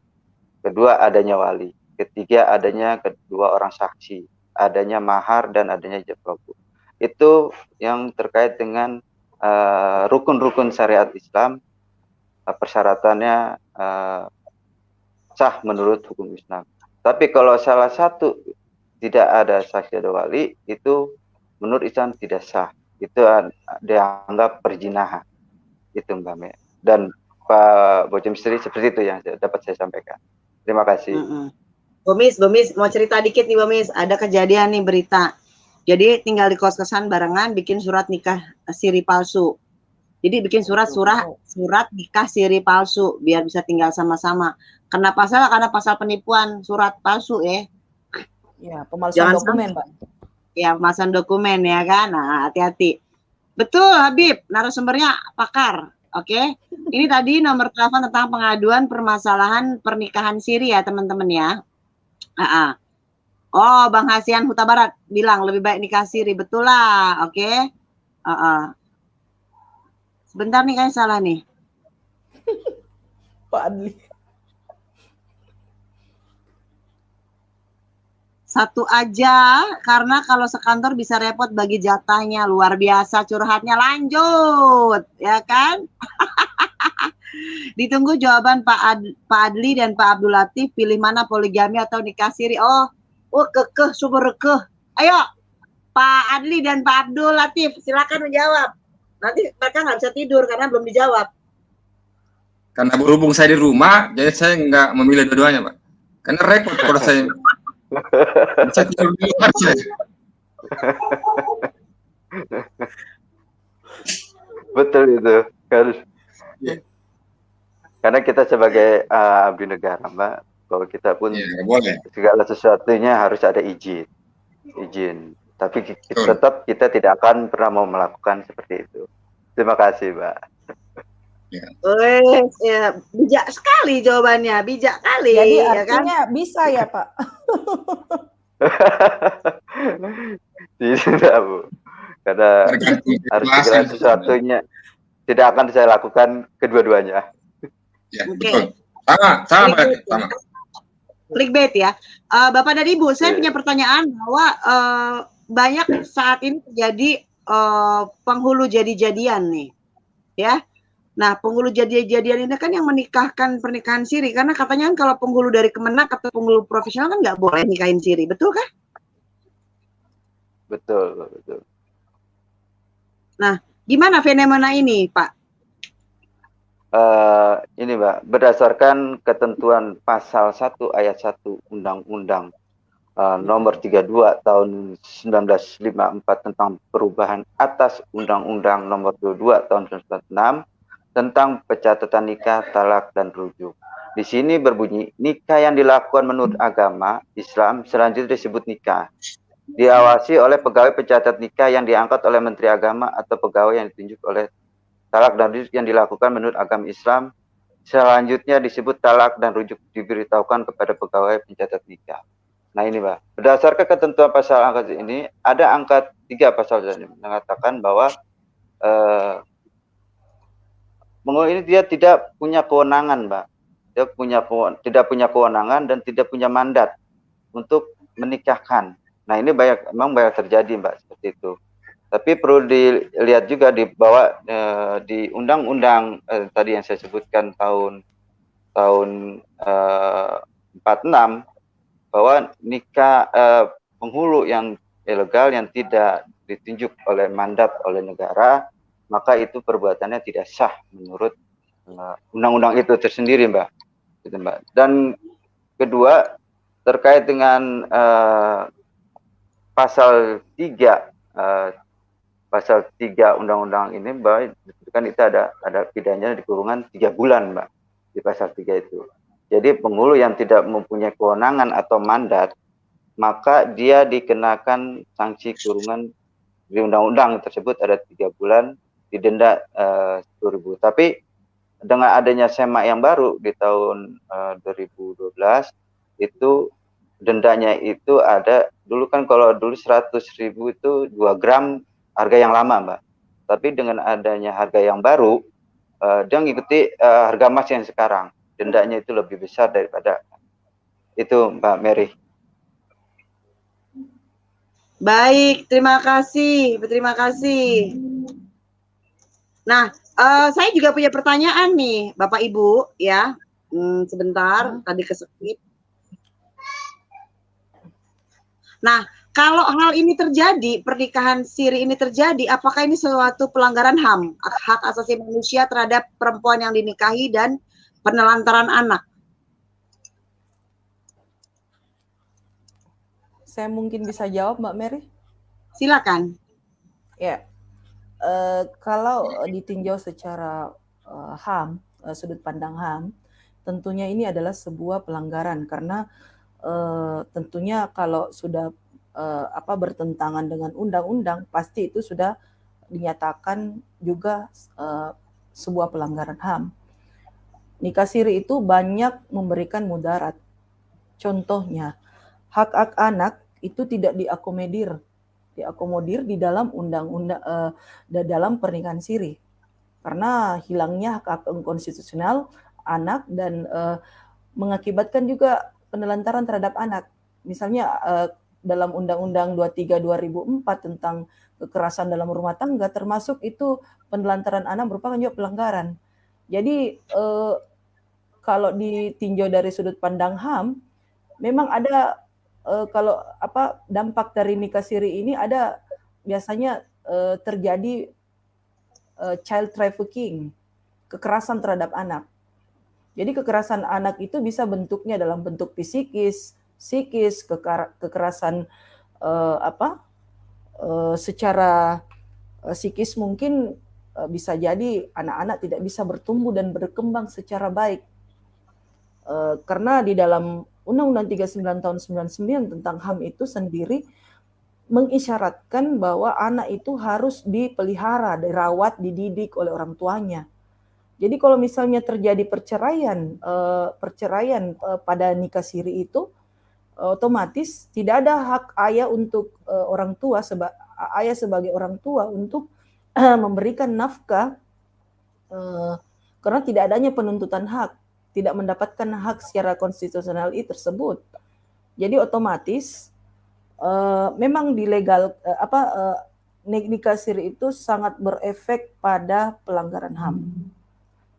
kedua adanya wali, ketiga adanya kedua orang saksi, adanya mahar dan adanya ijab kabul. Itu yang terkait dengan rukun-rukun syariat Islam, persyaratannya sah menurut hukum Islam. Tapi kalau salah satu tidak ada saksi ada wali, itu menurut Islam tidak sah. Itu dianggap perzinahan. Itu Mbak Me. Dan Pak Bojum Sri seperti itu yang dapat saya sampaikan. Terima kasih. Bomis mau cerita dikit nih Bomis. Ada kejadian nih berita. Jadi tinggal di kos-kosan barengan bikin surat nikah siri palsu. Jadi bikin surat nikah siri palsu biar bisa tinggal sama-sama. Kena pasal karena pasal penipuan surat palsu ya. Ya, pemalsuan dokumen, Pak. Ya, pemalsuan dokumen ya kan. Nah, hati-hati. Betul, Habib. Narasumbernya pakar. Oke. Ini tadi nomor telepon tentang pengaduan permasalahan pernikahan siri ya, teman-teman ya. Oh, Bang Hasian Huta Barat bilang lebih baik nikah siri. Betul lah, oke. Sebentar nih, kayaknya salah nih. Pak Adli. Satu aja, karena kalau sekantor bisa repot bagi jatahnya. Luar biasa curhatnya, lanjut. Ya kan? Ditunggu jawaban Pak Adli dan Pak Abdul Latif, pilih mana poligami atau nikah siri. Oh, kekeh, super kekeh. Ayo, Pak Adli dan Pak Abdul Latif, silakan menjawab. Nanti mereka nggak bisa tidur karena belum dijawab. Karena berhubung saya di rumah, jadi saya nggak memilih dua-duanya, Pak. Karena repot kalau saya bisa tidur di luar saya. Betul itu. Karena kita sebagai abdi negara, Mbak, bahwa kita pun segala sesuatunya harus ada izin. Tapi kita tidak akan pernah mau melakukan seperti itu. Terima kasih, Mbak. Ya, bijak sekali jawabannya, bijak kali. Jadi ya artinya kan? bisa ya, Pak? Tidak, Bu. Karena harus segala sesuatunya tidak akan saya lakukan kedua-duanya. Ya, betul. Sama. Clickbait ya. Bapak dan Ibu, saya punya pertanyaan bahwa banyak saat ini terjadi penghulu jadi-jadian nih. Ya. Nah, penghulu jadi-jadian ini kan yang menikahkan pernikahan siri. Karena katanya kan kalau penghulu dari Kemenak atau penghulu profesional kan nggak boleh nikahin siri. Betul kan? Betul. Nah, gimana fenomena ini, Pak? ini Mbak, berdasarkan ketentuan pasal 1 ayat 1 Undang-Undang nomor 32 tahun 1954 tentang perubahan atas Undang-Undang nomor 22 tahun 1996 tentang pencatatan nikah, talak, dan rujuk. Di sini berbunyi, nikah yang dilakukan menurut agama Islam selanjutnya disebut nikah. Diawasi oleh pegawai pencatat nikah yang diangkat oleh Menteri Agama atau pegawai yang ditunjuk oleh talak dan rujuk yang dilakukan menurut agama Islam. Selanjutnya disebut talak dan rujuk diberitahukan kepada pegawai pencatat nikah. Nah ini Mbak, berdasarkan ketentuan pasal angka ini, ada angka 3 pasal ini mengatakan bahwa ini dia tidak punya kewenangan Mbak. Dia tidak punya kewenangan dan tidak punya mandat untuk menikahkan. Nah ini memang banyak terjadi Mbak seperti itu. Tapi perlu dilihat juga di bawah di undang-undang tadi yang saya sebutkan tahun 46 bahwa nikah penghulu yang ilegal yang tidak ditunjuk oleh mandat oleh negara, maka itu perbuatannya tidak sah menurut undang-undang itu tersendiri Mbak. Gitu, Mbak. Dan kedua terkait dengan pasal 3 undang-undang ini Mbak, kan itu ada pidananya di kurungan 3 bulan Mbak di pasal 3 itu. Jadi penghulu yang tidak mempunyai kewenangan atau mandat, maka dia dikenakan sanksi kurungan di undang-undang tersebut ada 3 bulan, didenda 10.000. Tapi dengan adanya SEMA yang baru di tahun 2012 itu dendanya itu ada, dulu kan kalau dulu 100.000 itu 2 gram harga yang lama Mbak. Tapi dengan adanya harga yang baru, dia mengikuti harga emas yang sekarang. Dendanya itu lebih besar daripada itu Mbak Mary. Baik, terima kasih. Nah, saya juga punya pertanyaan nih, Bapak Ibu, ya. Sebentar, tadi kesepit. Nah, kalau hal ini terjadi, pernikahan siri ini terjadi, apakah ini suatu pelanggaran HAM, hak asasi manusia terhadap perempuan yang dinikahi dan penelantaran anak? Saya mungkin bisa jawab, Mbak Mary? Silakan. Ya, kalau ditinjau secara HAM, sudut pandang HAM, tentunya ini adalah sebuah pelanggaran karena tentunya kalau sudah bertentangan dengan undang-undang, pasti itu sudah dinyatakan juga sebuah pelanggaran HAM. Nikah siri itu banyak memberikan mudarat. Contohnya, hak-hak anak itu tidak diakomodir di dalam undang-undang dalam pernikahan siri, karena hilangnya hak konstitusional anak dan mengakibatkan juga penelantaran terhadap anak. Misalnya dalam Undang-Undang 23 2004 tentang kekerasan dalam rumah tangga, termasuk itu penelantaran anak merupakan juga pelanggaran. Jadi kalau ditinjau dari sudut pandang HAM, memang ada kalau dampak dari nikah siri ini ada biasanya terjadi child trafficking, kekerasan terhadap anak. Jadi kekerasan anak itu bisa bentuknya dalam bentuk psikis, kekerasan secara psikis mungkin bisa jadi anak-anak tidak bisa bertumbuh dan berkembang secara baik. Karena di dalam Undang-Undang 39 tahun 99 tentang HAM itu sendiri mengisyaratkan bahwa anak itu harus dipelihara, dirawat, dididik oleh orang tuanya. Jadi kalau misalnya terjadi perceraian pada nikah siri itu, otomatis tidak ada hak ayah untuk orang tua, ayah sebagai orang tua untuk memberikan nafkah karena tidak adanya penuntutan hak, tidak mendapatkan hak secara konstitusional tersebut. Jadi otomatis memang nikah siri itu sangat berefek pada pelanggaran HAM.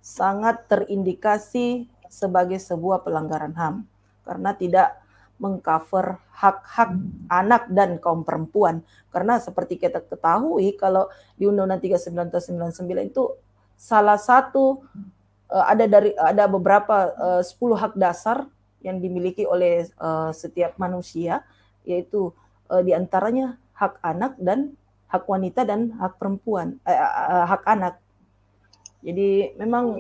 Sangat terindikasi sebagai sebuah pelanggaran HAM karena tidak mengcover hak-hak anak dan kaum perempuan. Karena seperti kita ketahui kalau di Undang-Undang 39 tahun 99 itu salah satu ada beberapa 10 hak dasar yang dimiliki oleh setiap manusia, yaitu diantaranya hak anak dan hak wanita dan hak perempuan, hak anak. Jadi memang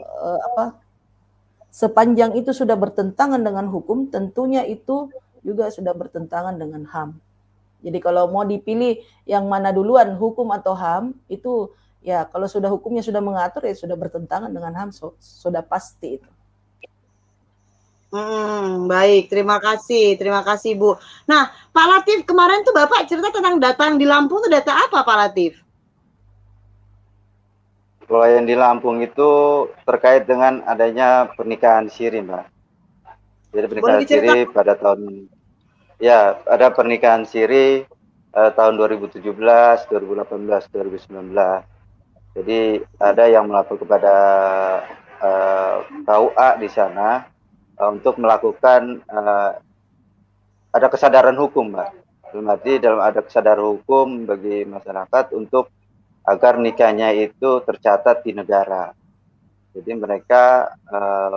sepanjang itu sudah bertentangan dengan hukum, tentunya itu juga sudah bertentangan dengan HAM. Jadi kalau mau dipilih yang mana duluan, hukum atau HAM, itu ya kalau sudah hukumnya sudah mengatur ya sudah bertentangan dengan HAM, sudah pasti itu. Baik, terima kasih Bu. Nah, Pak Latif, kemarin tuh Bapak cerita tentang data yang di Lampung itu data apa Pak Latif? Kalau yang di Lampung itu terkait dengan adanya pernikahan siri, Mbak. Jadi pernikahan siri pada tahun, ya ada pernikahan siri tahun 2017, 2018, 2019. Jadi ada yang melapor kepada KUA di sana untuk melakukan ada kesadaran hukum, Mbak. Berarti dalam ada kesadaran hukum bagi masyarakat untuk agar nikahnya itu tercatat di negara. Jadi mereka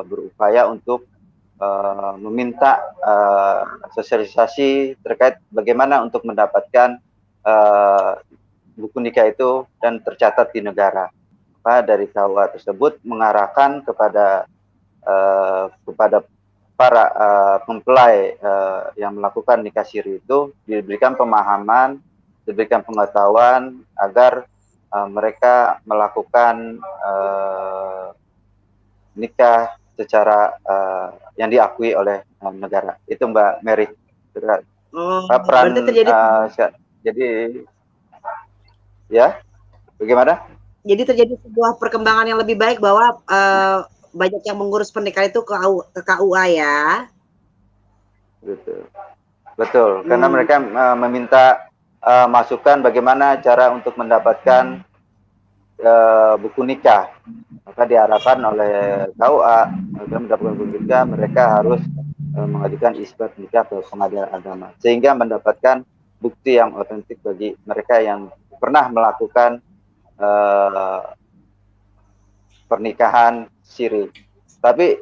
berupaya untuk meminta sosialisasi terkait bagaimana untuk mendapatkan buku nikah itu dan tercatat di negara. Maka dari KUA tersebut mengarahkan kepada para mempelai yang melakukan nikah siri itu diberikan pemahaman, diberikan pengetahuan agar mereka melakukan nikah secara yang diakui oleh negara. Itu Mbak Mary. Peran jadi ya bagaimana? Jadi terjadi sebuah perkembangan yang lebih baik bahwa banyak yang mengurus pernikahan itu ke KUA ya. Betul. Karena mereka meminta masukan bagaimana cara untuk mendapatkan buku nikah. Maka diharapkan oleh KUA agar mendapatkan buku nikah mereka harus mengajukan isbat nikah ke pengadilan agama sehingga mendapatkan bukti yang otentik bagi mereka yang pernah melakukan pernikahan siri. Tapi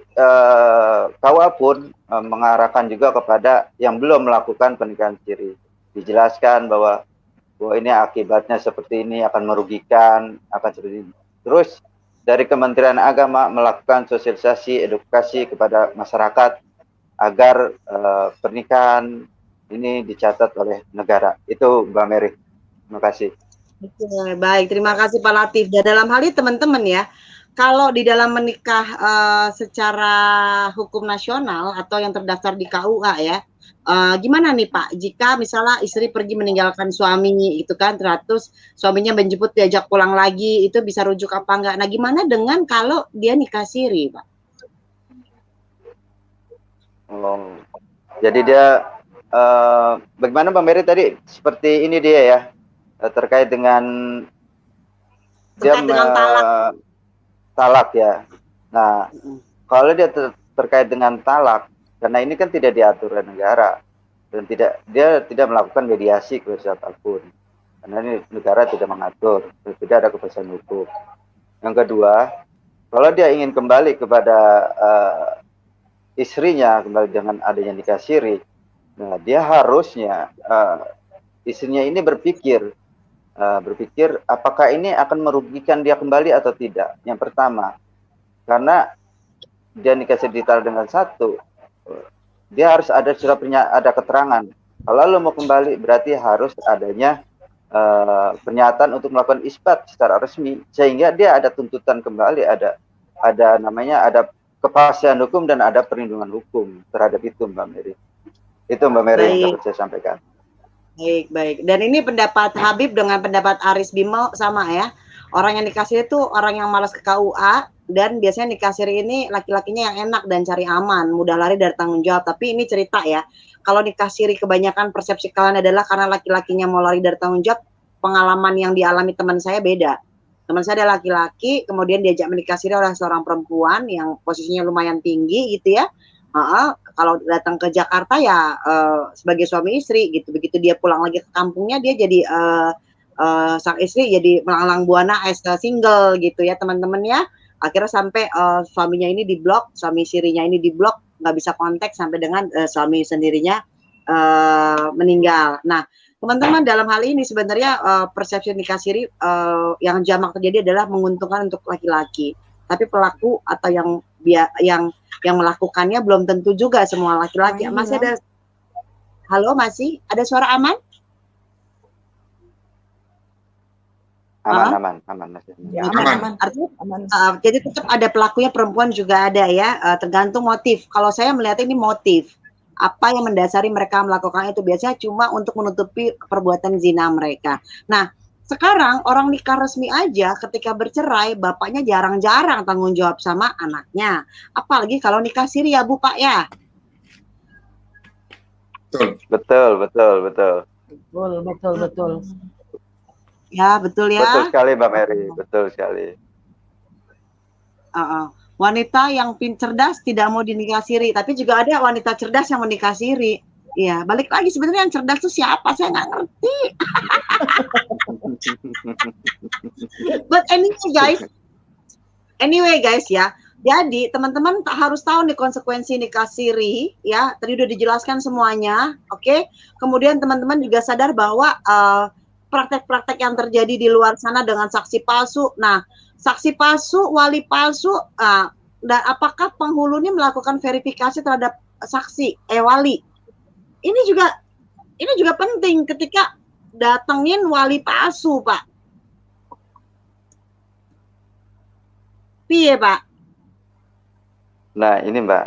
KUA pun mengarahkan juga kepada yang belum melakukan pernikahan siri. Dijelaskan bahwa ini akibatnya seperti ini, akan merugikan, akan seperti ini. Terus dari Kementerian Agama melakukan sosialisasi, edukasi kepada masyarakat agar pernikahan ini dicatat oleh negara. Itu Mbak Mary. Terima kasih. Baik, terima kasih Pak Latif. Dan dalam hal ini teman-teman ya, kalau di dalam menikah secara hukum nasional atau yang terdaftar di KUA ya, gimana nih Pak, jika misalnya istri pergi meninggalkan suami itu kan, terus suaminya menjemput diajak pulang lagi, itu bisa rujuk apa enggak? Nah gimana dengan kalau dia nikah siri Pak? Jadi dia, bagaimana Mbak Mary tadi, seperti ini dia ya, terkait dengan talak ya. Nah, kalau dia terkait dengan talak, karena ini kan tidak diatur oleh negara dan dia tidak melakukan mediasi ke siapapun, karena ini negara tidak mengatur, tidak ada kepastian hukum. Yang kedua, kalau dia ingin kembali kepada istrinya kembali dengan adanya nikah siri, nah dia harusnya istrinya ini berpikir apakah ini akan merugikan dia kembali atau tidak. Yang pertama, karena dia nikah siri dengan satu, dia harus ada surat ada keterangan. Kalau lo mau kembali berarti harus adanya pernyataan untuk melakukan isbat secara resmi, sehingga dia ada tuntutan kembali, ada kepastian hukum dan ada perlindungan hukum terhadap itu Mbak Mary. Itu Mbak Mary yang dapat saya sampaikan. Baik. Dan ini pendapat Habib dengan pendapat Aris Bimo sama ya. Orang yang nikah siri itu orang yang malas ke KUA, dan biasanya nikah siri ini laki-lakinya yang enak dan cari aman, mudah lari dari tanggung jawab. Tapi ini cerita ya, kalau nikah siri kebanyakan persepsi kalian adalah karena laki-lakinya mau lari dari tanggung jawab. Pengalaman yang dialami teman saya beda. Teman saya ada laki-laki, kemudian diajak menikah siri oleh seorang perempuan yang posisinya lumayan tinggi gitu ya. Kalau datang ke Jakarta ya sebagai suami istri gitu. Begitu dia pulang lagi ke kampungnya, dia jadi sang istri jadi melanglang buana as single gitu ya teman-teman ya. akhirnya sampai suaminya ini diblok, suami sirinya ini diblok, nggak bisa kontak sampai dengan suami sendirinya meninggal. Nah, teman-teman, dalam hal ini sebenarnya persepsi nikah siri yang jamak terjadi adalah menguntungkan untuk laki-laki, tapi pelaku atau yang melakukannya belum tentu juga semua laki-laki. Masih ada, halo, masih ada suara aman? Aman masih. Ya, aman. Artinya Aman. jadi tetap ada pelakunya, perempuan juga ada ya, tergantung motif. Kalau saya melihat ini motif, apa yang mendasari mereka melakukan itu biasanya cuma untuk menutupi perbuatan zina mereka. Nah, sekarang orang nikah resmi aja ketika bercerai, bapaknya jarang-jarang tanggung jawab sama anaknya. Apalagi kalau nikah siri ya Bu Pak ya. Betul. Ya, betul ya. Betul sekali Mbak Mary, betul sekali. Wanita yang cerdas tidak mau dinikah siri, tapi juga ada wanita cerdas yang menikah siri. Iya, balik lagi sebenarnya yang cerdas itu siapa? Saya nggak ngerti. But anyway guys ya. Jadi teman-teman harus tahu nih konsekuensi nikah siri ya. Tadi udah dijelaskan semuanya, oke? Kemudian teman-teman juga sadar bahwa praktek-praktek yang terjadi di luar sana dengan saksi palsu. Nah, saksi palsu, wali palsu, dan apakah penghulu ini melakukan verifikasi terhadap saksi, wali? Ini juga penting ketika datengin wali palsu, Pak. Piye, Pak? Nah, ini Mbak,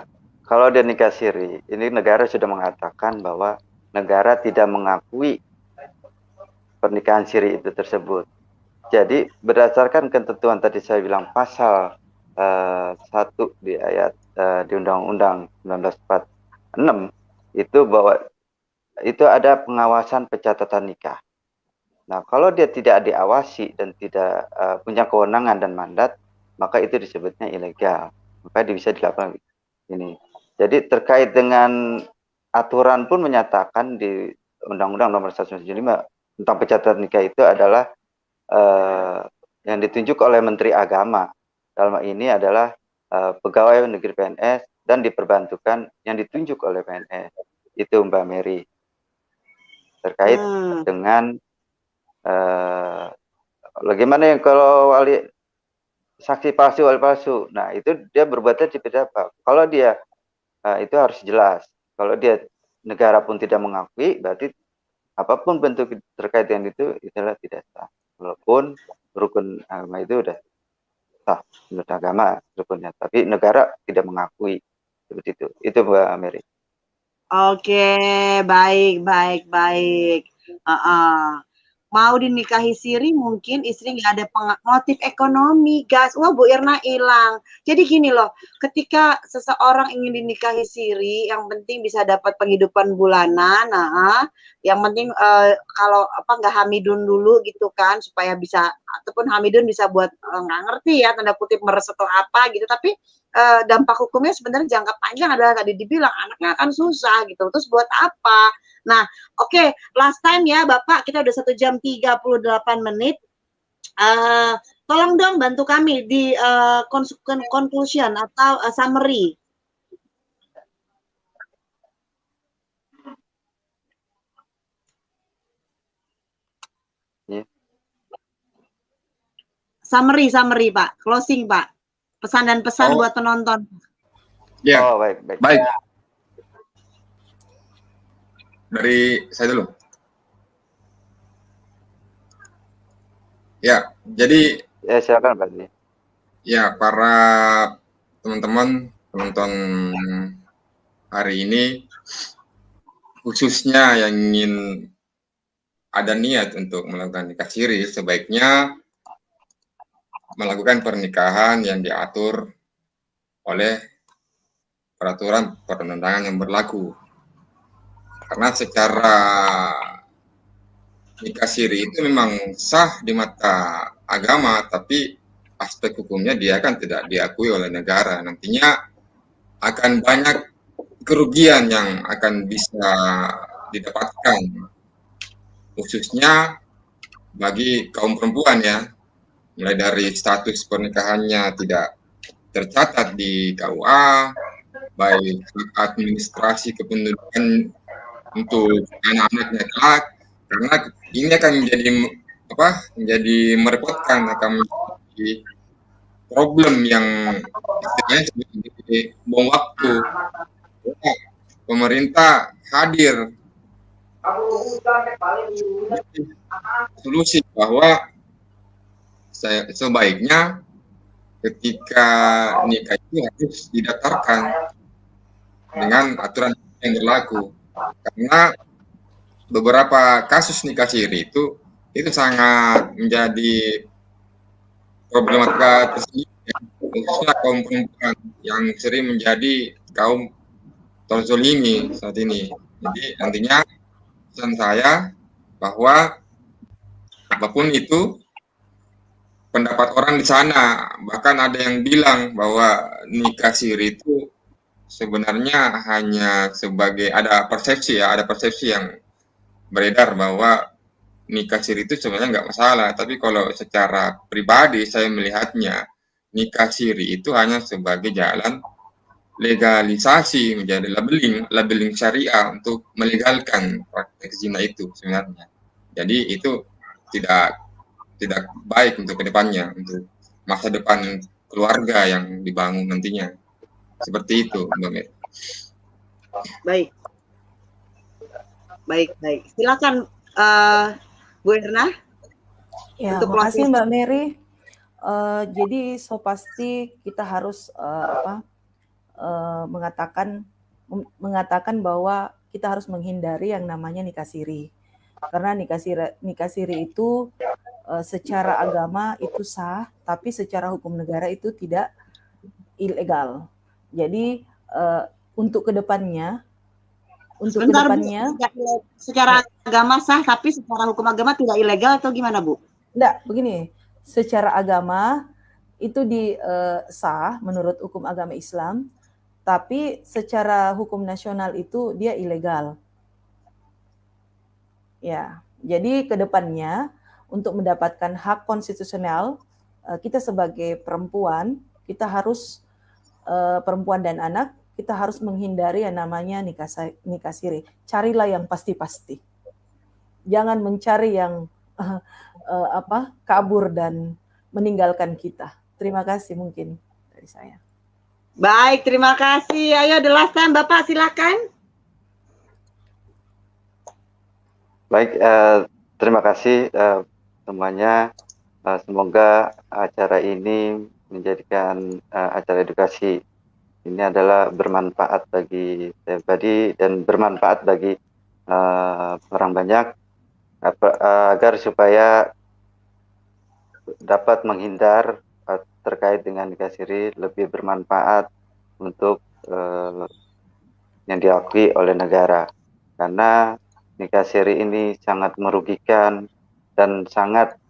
kalau dia nikah siri, ini negara sudah mengatakan bahwa negara tidak mengakui pernikahan siri itu tersebut. Jadi berdasarkan ketentuan tadi saya bilang pasal 1 di ayat di Undang-Undang 1946 itu bahwa itu ada pengawasan pencatatan nikah. Nah, kalau dia tidak diawasi dan tidak punya kewenangan dan mandat, maka itu disebutnya ilegal. Maka bisa dilakukan ini. Jadi terkait dengan aturan pun menyatakan di Undang-Undang Nomor 195 tentang pencatatan nikah itu adalah yang ditunjuk oleh Menteri Agama. Dalam hal ini adalah pegawai negeri PNS dan diperbantukan yang ditunjuk oleh PNS. Itu Mbak Mary. Terkait dengan bagaimana yang kalau saksi palsu, wali palsu. Nah, itu dia berbuatnya seperti apa? Kalau dia itu harus jelas. Kalau dia negara pun tidak mengakui, berarti apapun bentuk terkait dengan itu adalah tidak sah. Walaupun rukun agama itu sudah sah menurut agama rukunnya, tapi negara tidak mengakui seperti itu. Itu Mbak Mary. Oke, baik. Mau dinikahi siri mungkin istri nggak ada motif ekonomi, guys. Wah, Bu Irna hilang. Jadi gini loh, ketika seseorang ingin dinikahi siri, yang penting bisa dapat penghidupan bulanan. Nah, yang penting kalau nggak hamidun dulu gitu kan, supaya bisa, ataupun hamidun bisa buat nggak ngerti ya tanda kutip meres atau apa gitu. Tapi dampak hukumnya sebenarnya jangka panjang adalah tadi dibilang anaknya akan susah gitu. Terus buat apa? Nah, oke, last time ya Bapak, kita udah 1 jam 38 menit. Tolong dong bantu kami di conclusion atau summary. Summary Pak, closing Pak. Pesan dan pesan buat penonton. Ya, baik. Dari saya dulu. Ya, jadi ya silakan Pak. Ya, para teman-teman penonton hari ini, khususnya yang ingin ada niat untuk melakukan nikah siri, sebaiknya melakukan pernikahan yang diatur oleh peraturan perundangan yang berlaku. Karena secara nikah siri itu memang sah di mata agama, tapi aspek hukumnya dia kan tidak diakui oleh negara. Nantinya akan banyak kerugian yang akan bisa didapatkan, khususnya bagi kaum perempuan ya, mulai dari status pernikahannya tidak tercatat di KUA, baik administrasi kependudukan untuk anak-anaknya kelak, karena ini akan menjadi merepotkan, akan menjadi problem yang istilahnya seperti bom waktu. Pemerintah hadir solusi bahwa sebaiknya ketika nikah itu harus didaftarkan dengan aturan yang berlaku, karena beberapa kasus nikah siri itu sangat menjadi problematika tersendiri, khususnya kaum perempuan yang sering menjadi kaum terzolimi saat ini. Jadi nantinya pesan saya bahwa apapun itu pendapat orang di sana, bahkan ada yang bilang bahwa nikah siri itu sebenarnya hanya sebagai ada persepsi yang beredar bahwa nikah siri itu sebenarnya nggak masalah, tapi kalau secara pribadi saya melihatnya nikah siri itu hanya sebagai jalan legalisasi, menjadi labeling syariah untuk melegalkan praktek zina itu sebenarnya. Jadi itu tidak baik untuk kedepannya, untuk masa depan keluarga yang dibangun nantinya. Seperti itu, Mbak Mer. Baik. Silakan Bu Erna. Ya, makasih Mbak Mary. Jadi so pasti kita harus mengatakan bahwa kita harus menghindari yang namanya nikah siri. Karena nikah siri itu secara agama itu sah, tapi secara hukum negara itu tidak ilegal. Jadi untuk kedepannya secara agama sah, tapi secara hukum agama tidak ilegal atau gimana, Bu? Enggak, begini. Secara agama itu sah menurut hukum agama Islam, tapi secara hukum nasional itu dia ilegal. Ya, jadi kedepannya untuk mendapatkan hak konstitusional, kita sebagai perempuan, kita harus perempuan dan anak, kita harus menghindari yang namanya nikah siri. Carilah yang pasti-pasti. Jangan mencari yang kabur dan meninggalkan kita. Terima kasih mungkin dari saya. Baik, terima kasih. Ayo the last time, Bapak silakan. Baik, terima kasih semuanya. Semoga acara ini menjadikan acara edukasi. Ini adalah bermanfaat bagi saya pribadi dan bermanfaat bagi orang banyak, agar supaya dapat menghindar terkait dengan nikah siri, lebih bermanfaat untuk yang diakui oleh negara. Karena nikah siri ini sangat merugikan dan sangat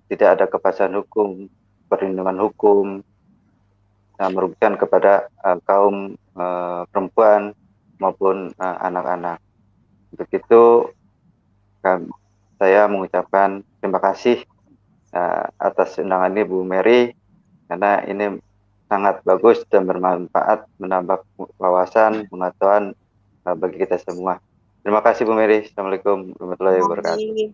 tidak ada kepastian hukum, perlindungan hukum, merugikan kepada kaum perempuan maupun anak-anak. Untuk itu saya mengucapkan terima kasih atas undangan ini Bu Mary, karena ini sangat bagus dan bermanfaat, menambah wawasan, pengetahuan bagi kita semua. Terima kasih Bu Mary. Assalamualaikum warahmatullahi wabarakatuh.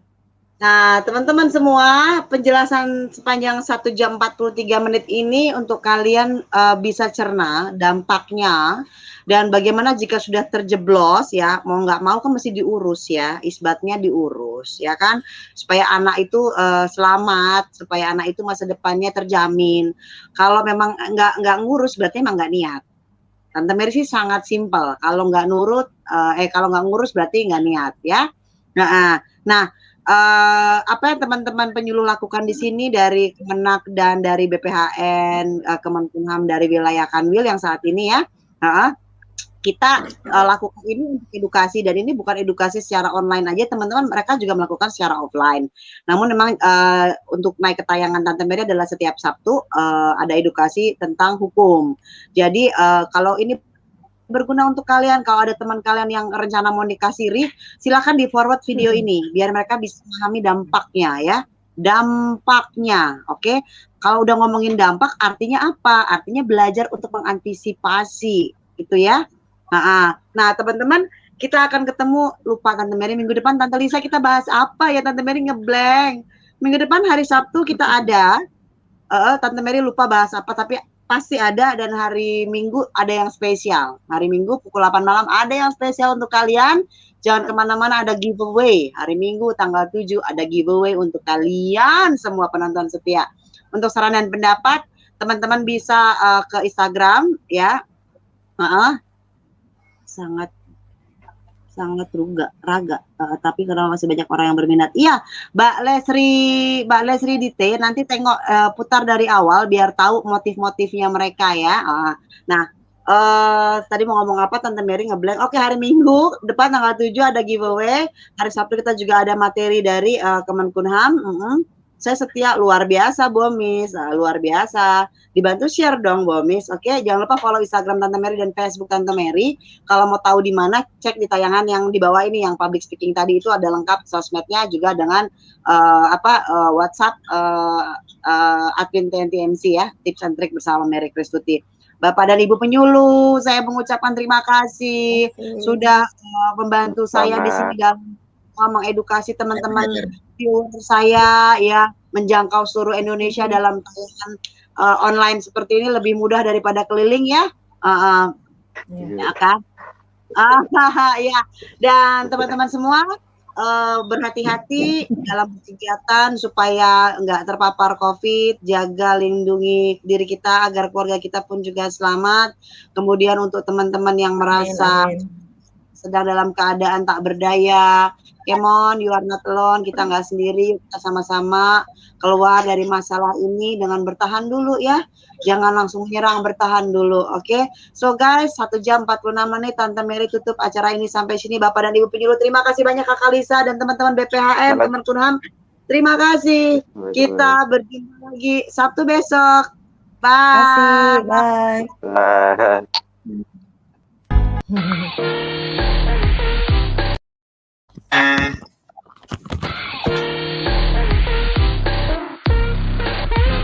Nah, teman-teman semua, penjelasan sepanjang 1 jam 43 menit ini untuk kalian bisa cerna dampaknya dan bagaimana jika sudah terjeblos ya, mau nggak mau kan mesti diurus ya, isbatnya diurus ya kan, supaya anak itu selamat, supaya anak itu masa depannya terjamin. Kalau memang nggak ngurus berarti emang nggak niat. Tante Mary sih sangat simpel, kalau nggak ngurus berarti nggak niat ya. Nah, apa yang teman-teman penyuluh lakukan di sini dari Kemenak dan dari BPHN, Kemenkumham dari wilayah Kanwil yang saat ini ya, kita lakukan ini untuk edukasi, dan ini bukan edukasi secara online aja teman-teman, mereka juga melakukan secara offline. Namun memang untuk naik ke tayangan Tante Mary adalah setiap Sabtu ada edukasi tentang hukum. Jadi kalau ini berguna untuk kalian, kalau ada teman kalian yang rencana mau nikah siri, silakan di forward video ini biar mereka bisa memahami dampaknya ya, dampaknya. Oke, kalau udah ngomongin dampak, artinya apa? Artinya belajar untuk mengantisipasi, gitu ya. Nah, teman-teman, kita akan ketemu, lupa Tante Mary, minggu depan Tante Lisa kita bahas apa ya, Tante Mary ngeblank. Minggu depan hari Sabtu kita ada, Tante Mary lupa bahas apa, tapi pasti ada, dan hari Minggu ada yang spesial. Hari Minggu pukul 8 malam ada yang spesial untuk kalian. Jangan kemana-mana, ada giveaway. Hari Minggu tanggal 7 ada giveaway untuk kalian semua penonton setia. Untuk saran dan pendapat, teman-teman bisa ke Instagram ya. Sangat raga, tapi karena masih banyak orang yang berminat. Iya, Mbak Lesri Dite, nanti tengok putar dari awal biar tahu motif-motifnya mereka ya. Nah, tadi mau ngomong apa, Tante Mary ngeblank. Oke, hari Minggu depan tanggal 7 ada giveaway. Hari Sabtu kita juga ada materi dari Kemenkumham. Saya setia, luar biasa Bomis, luar biasa. Dibantu share dong Bomis. Oke, jangan lupa follow Instagram Tante Mary dan Facebook Tante Mary. Kalau mau tahu di mana, cek di tayangan yang di bawah ini, yang public speaking tadi itu ada lengkap sosmednya juga dengan WhatsApp admin TNTMC ya, tips and trick bersama Mary Kristuti. Bapak dan Ibu penyuluh, saya mengucapkan terima kasih sudah membantu saya di sini dalam mengedukasi teman-teman viewer saya ya, menjangkau seluruh Indonesia dalam tayangan online seperti ini lebih mudah daripada keliling ya. Ya kan? Ya. Dan teman-teman semua berhati-hati dalam kegiatan supaya nggak terpapar COVID, jaga lindungi diri kita agar keluarga kita pun juga selamat. Kemudian untuk teman-teman yang merasa sedang dalam keadaan tak berdaya, come on, you are not alone, kita nggak sendiri, kita sama-sama keluar dari masalah ini dengan bertahan dulu ya, jangan langsung menyerang, bertahan dulu, oke? So guys, 1 jam 46 menit, Tante Mary tutup acara ini sampai sini. Bapak dan Ibu penyuluh, terima kasih banyak Kakak Lisa dan teman-teman BPHM, Kemenkumham, terima kasih. Kita berjumpa lagi Sabtu besok. Bye. Bye. Bye.